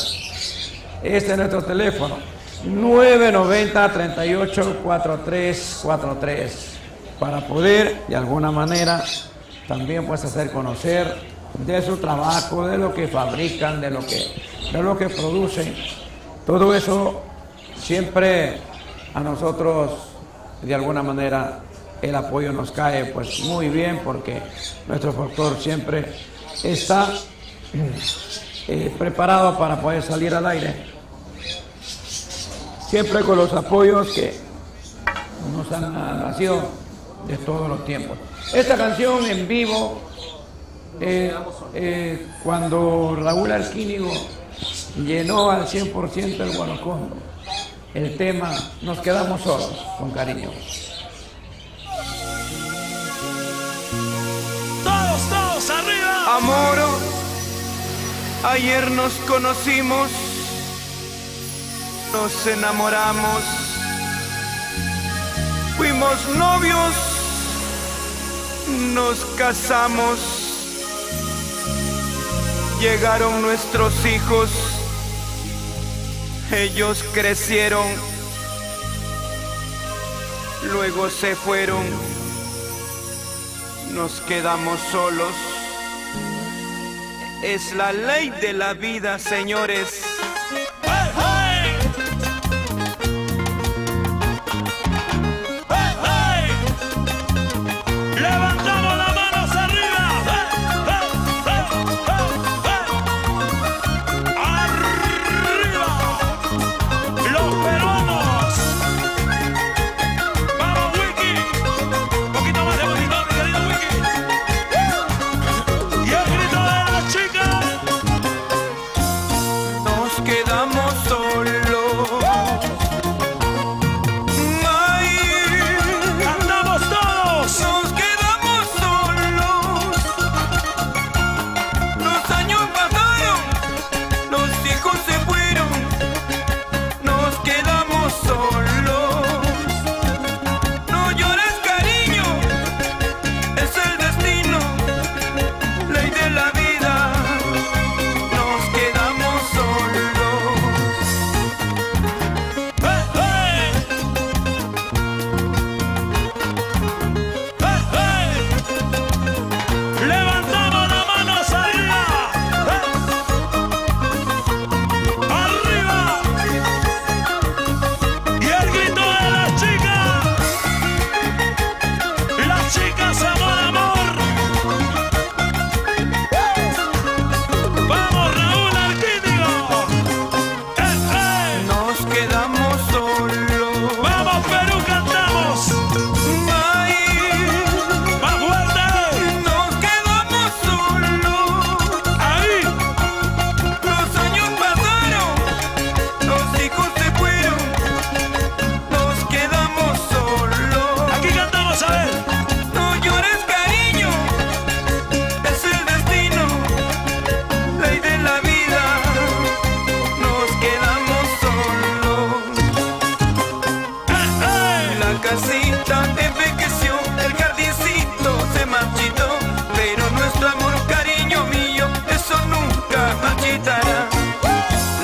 este es nuestro teléfono, 990-38-4343, para poder de alguna manera también pues hacer conocer de su trabajo, de lo que fabrican, de lo que producen. Todo eso siempre a nosotros de alguna manera el apoyo nos cae pues muy bien, porque nuestro folclore siempre está preparado para poder salir al aire, siempre con los apoyos que nos han nacido de todos los tiempos. Esta canción en vivo, cuando Raúl Arquínigo llenó al 100% el Guanacondo, el tema Nos quedamos solos, con cariño. Todos arriba. Amor, ayer nos conocimos, nos enamoramos, fuimos novios, nos casamos, llegaron nuestros hijos, ellos crecieron, luego se fueron, nos quedamos solos. Es la ley de la vida, señores. ¡Hey, hey! ¡Hey, hey! Levantamos las manos arriba. ¡Hey, hey, hey, hey, hey! ¡Arriba! Los peruanos. ¡Vamos, Wiki! Un poquito más de volumen, mi querido Wiki. Y el grito de las chicas. Nos quedamos solos. Ay, ¡Cantamos todos! nos quedamos solos. Los años pasaron, los hijos se fueron. Nos quedamos solos. No llores, cariño, es el destino, ley de la vida. Nos quedamos solos. ¡Hey, hey! ¡Hey, hey! Levantamos las manos arriba. ¡Hey! ¡Arriba! Y el grito de las chicas, amor, amor. ¡Vamos, Raúl Alquínigo! ¡Hey, hey! Nos quedamos solos. ¡Vamos, Perú, cantamos! Ay, ¡Más fuerte! nos quedamos solos. ¡Ahí! Los años pasaron, los hijos se fueron. Nos quedamos solos. Aquí cantamos, a ver. No llores, cariño, es el destino, ley de la vida. Nos quedamos solos. ¡Hey, hey! La casita envejeció, el jardincito se marchitó, pero nuestro amor, cariño mío, eso nunca marchitará.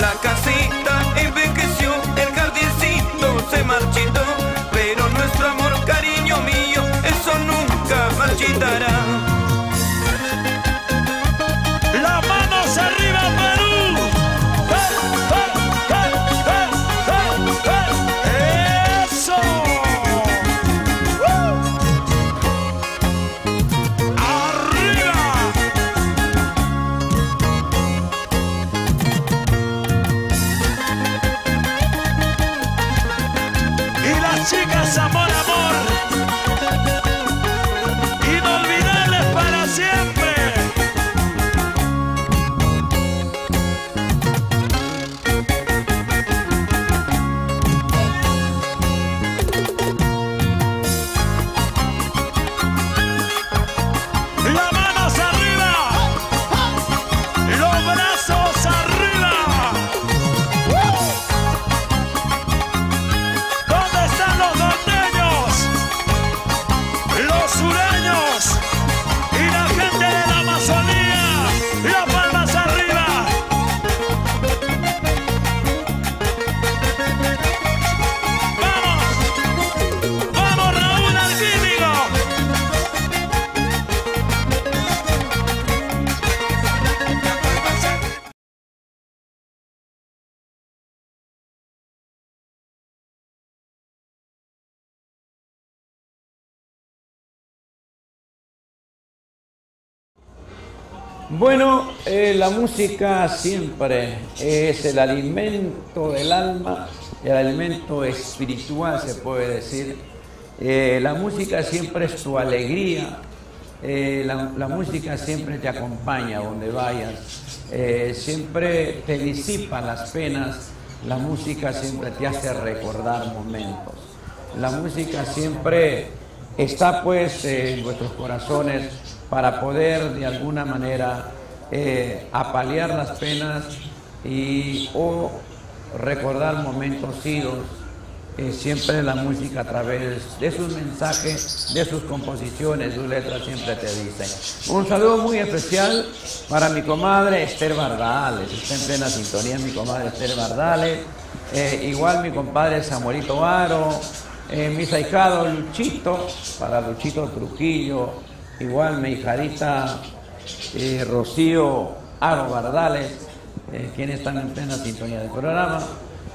La casita envejeció, el jardincito se marchitó, pero nuestro amor, cariño mío, eso nunca marchitará. ¡Las manos arriba, Perú! ¡Hey, hey, hey, hey, hey, hey! ¡Eso! ¡Arriba! Y las chicas, amor, amor. Inolvidables para siempre. Las manos arriba, los brazos arriba. ¿Dónde están los norteños, los sureños y la gente de la Amazonía? Las palmas arriba. ¡Vamos! ¡Vamos, Raúl Alquínigo! Bueno, la música siempre es el alimento del alma, el alimento espiritual, se puede decir. La música siempre es tu alegría, la música siempre te acompaña donde vayas, siempre te disipa las penas, La música siempre te hace recordar momentos. La música siempre está pues en vuestros corazones para poder de alguna manera apalear las penas o recordar momentos idos. Siempre la música a través de sus mensajes, de sus composiciones, sus letras siempre te dicen. Un saludo muy especial para mi comadre Esther Bardales, está en plena sintonía mi comadre Esther Bardales, igual mi compadre Samuelito Aro, mis ahijados Luchito, para Luchito Trujillo, igual mi hijadita Rocío Aro Bardales, quienes están en plena sintonía del programa.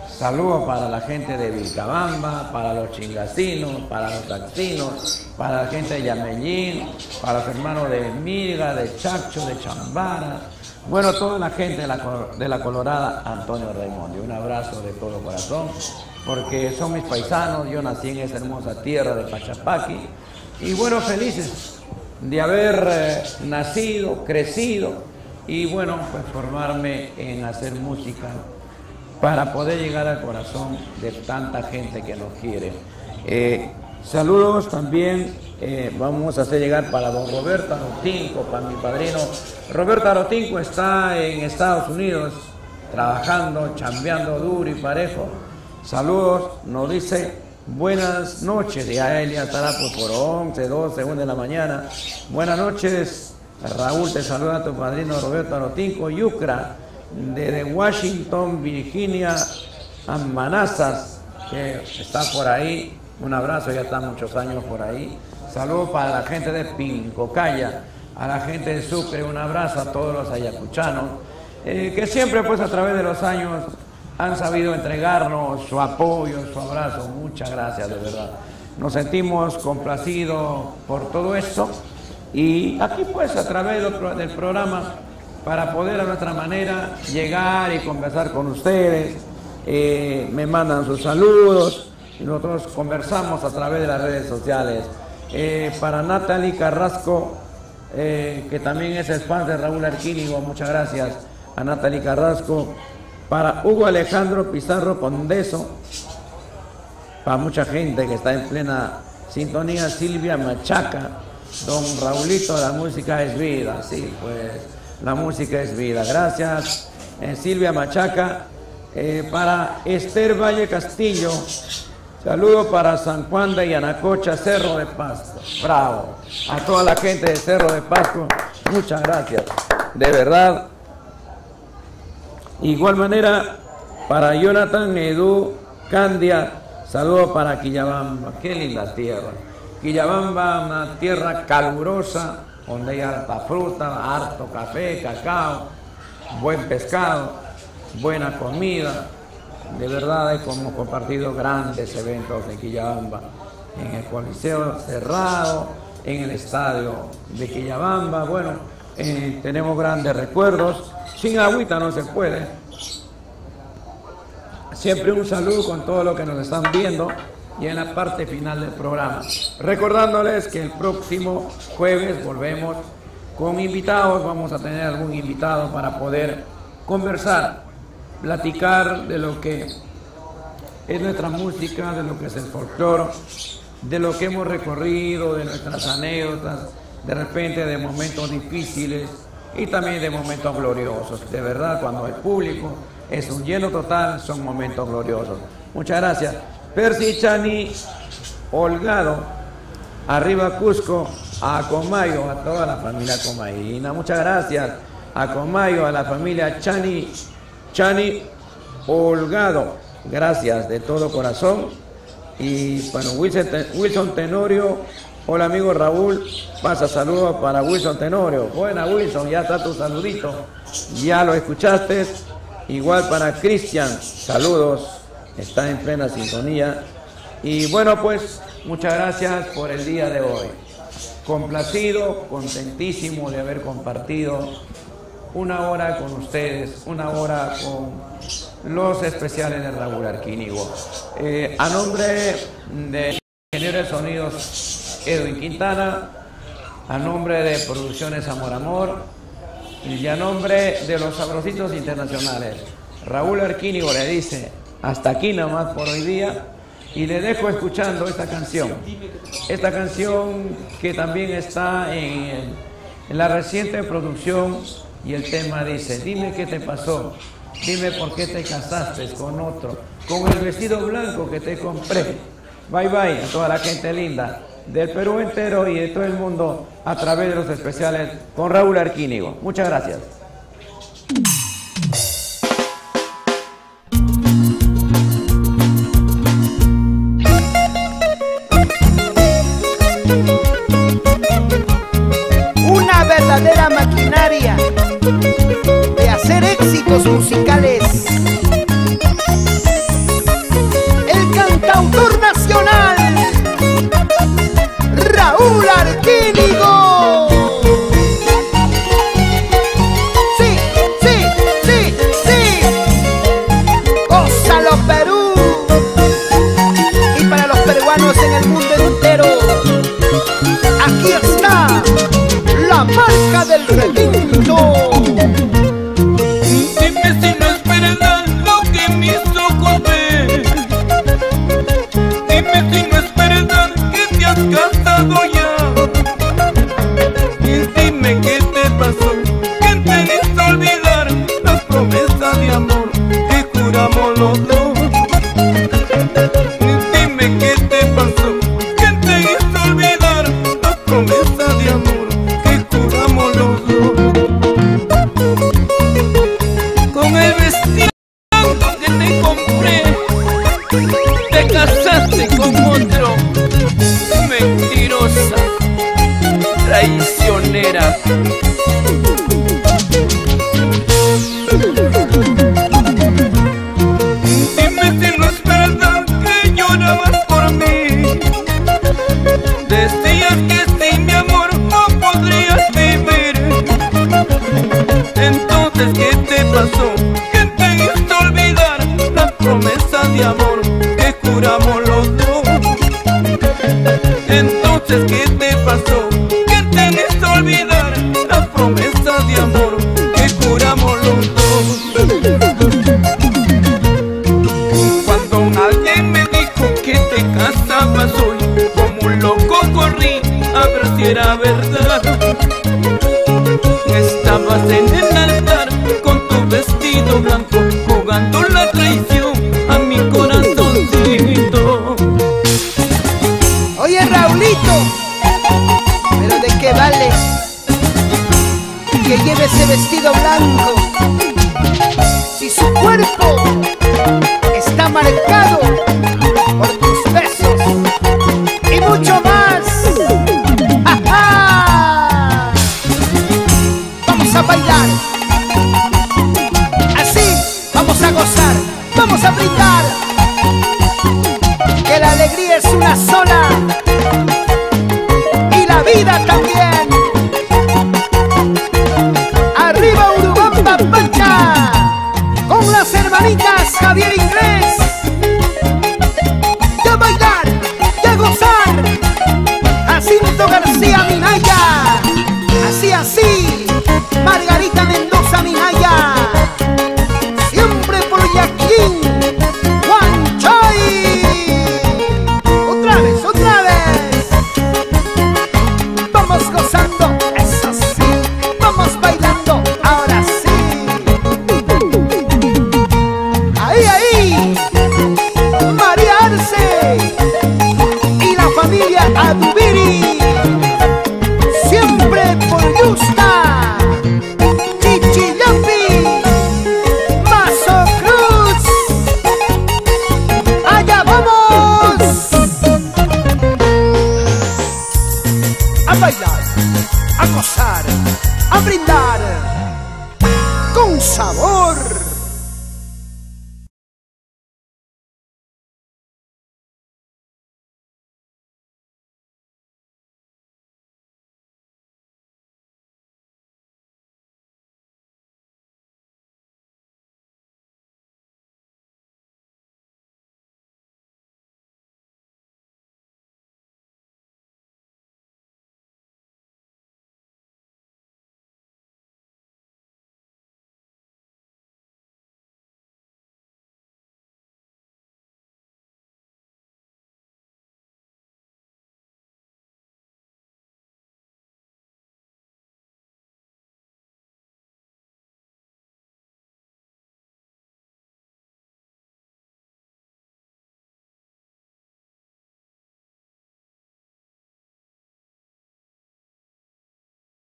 Saludos para la gente de Vilcabamba, para los chingacinos, para los taxinos, para la gente de Yamellín, para los hermanos de Mirga, de Chacho, de Chambara. Bueno, toda la gente de la Colorada, Antonio Raimondi. Un abrazo de todo corazón, porque son mis paisanos. Yo nací en esa hermosa tierra de Pachapaqui. Y bueno, felices de haber nacido, crecido y bueno, pues formarme en hacer música para poder llegar al corazón de tanta gente que nos quiere. Saludos también, vamos a hacer llegar para don Roberto Arotinco, para mi padrino. Roberto Arotinco está en Estados Unidos, trabajando, chambeando duro y parejo. Saludos, nos dice buenas noches, ya él ya estará pues por 11, 12, 1 de la mañana. Buenas noches, Raúl, te saluda tu padrino Roberto Arotinco, Yucra, desde Washington, Virginia, a Manassas, que está por ahí. Un abrazo, ya está muchos años por ahí. Saludos para la gente de Pincocaya, a la gente de Sucre, un abrazo a todos los ayacuchanos, que siempre pues a través de los años han sabido entregarnos su apoyo, su abrazo. Muchas gracias, de verdad. Nos sentimos complacidos por todo esto y aquí pues a través del programa, para poder a nuestra manera llegar y conversar con ustedes. Me mandan sus saludos y nosotros conversamos a través de las redes sociales. Para Natalie Carrasco, que también es el fan de Raúl Arquínigo, muchas gracias a Natalie Carrasco. Para Hugo Alejandro Pizarro Pondeso, para mucha gente que está en plena sintonía. Silvia Machaca, don Raulito, la música es vida. Sí, pues la música es vida. Gracias, Silvia Machaca. Para Esther Valle Castillo, saludo para San Juan de Yanacocha, Cerro de Pasco. Bravo. A toda la gente de Cerro de Pasco, muchas gracias. De verdad. Igual manera, para Jonathan Edu Candia, saludo para Quillabamba. Qué linda tierra. Quillabamba, una tierra calurosa, donde hay harta fruta, harto café, cacao, buen pescado, buena comida. De verdad hemos compartido grandes eventos en Quillabamba, en el Coliseo Cerrado, en el estadio de Quillabamba. Bueno, tenemos grandes recuerdos. Sin agüita no se puede. Siempre un saludo con todo lo que nos están viendo y en la parte final del programa. Recordándoles que el próximo jueves volvemos con invitados. Vamos a tener algún invitado para poder conversar, platicar de lo que es nuestra música, de lo que es el folclore, de lo que hemos recorrido, de nuestras anécdotas, de repente de momentos difíciles y también de momentos gloriosos. De verdad, cuando el público es un lleno total, son momentos gloriosos. Muchas gracias. Percy Chani Holgado, arriba Cusco, a Comayo, a toda la familia comayina. Muchas gracias a Comayo, a la familia Chani Holgado. Gracias de todo corazón. Y bueno, Wilson Tenorio, hola amigo Raúl, pasa saludos para Wilson Tenorio. Buena Wilson, ya está tu saludito, ya lo escuchaste. Igual para Cristian, saludos, está en plena sintonía. Y bueno, pues muchas gracias por el día de hoy. Complacido, contentísimo de haber compartido una hora con ustedes, una hora con los especiales de Raúl Arquínigo. A nombre de ingeniero de sonidos Edwin Quintana, a nombre de Producciones Amor Amor y a nombre de los Sabrositos Internacionales, Raúl Arquínigo le dice, hasta aquí nomás por hoy día, y le dejo escuchando esta canción. Esta canción que también está en la reciente producción, y el tema dice, dime qué te pasó, dime por qué te casaste con otro, con el vestido blanco que te compré. Bye bye a toda la gente linda del Perú entero y de todo el mundo a través de los especiales con Raúl Arquínigo. Muchas gracias. Una verdadera maquinaria de hacer éxitos musicales. El cantautor nacional Raúl Arquínigo. Sí, sí, sí, sí. Gózalo, Perú. Y para los peruanos en el mundo entero, aquí está la marca del requinto. Dime si no es verdad lo que mis ojos ven. Dime si no es verdad que te has casado ya. Y dime qué te pasó, que te hizo olvidar las promesas de amor que juramos los dos. Y dime qué te pasó, que te hizo olvidar las promesas de amor que juramos los dos. Con el vestido blanco que te compré, te casaste con otro. Mentirosa, traicionera. Dime si no es verdad que llorabas por mí. Decías que sin mi amor no podrías vivir. Entonces, ¿qué te pasó? ¿Qué te hizo olvidar las promesas de amor que juramos los dos? Entonces, ¿qué te pasó? ¿Qué te hizo olvidar las promesas de amor que juramos los dos? Cuando alguien me dijo que te casabas hoy, como un loco corrí a ver si era verdad. Estabas en el altar con tu vestido blanco, jugando la traición a mi corazoncito. Oye, Raulito, pero ¿de qué vale que lleve ese vestido blanco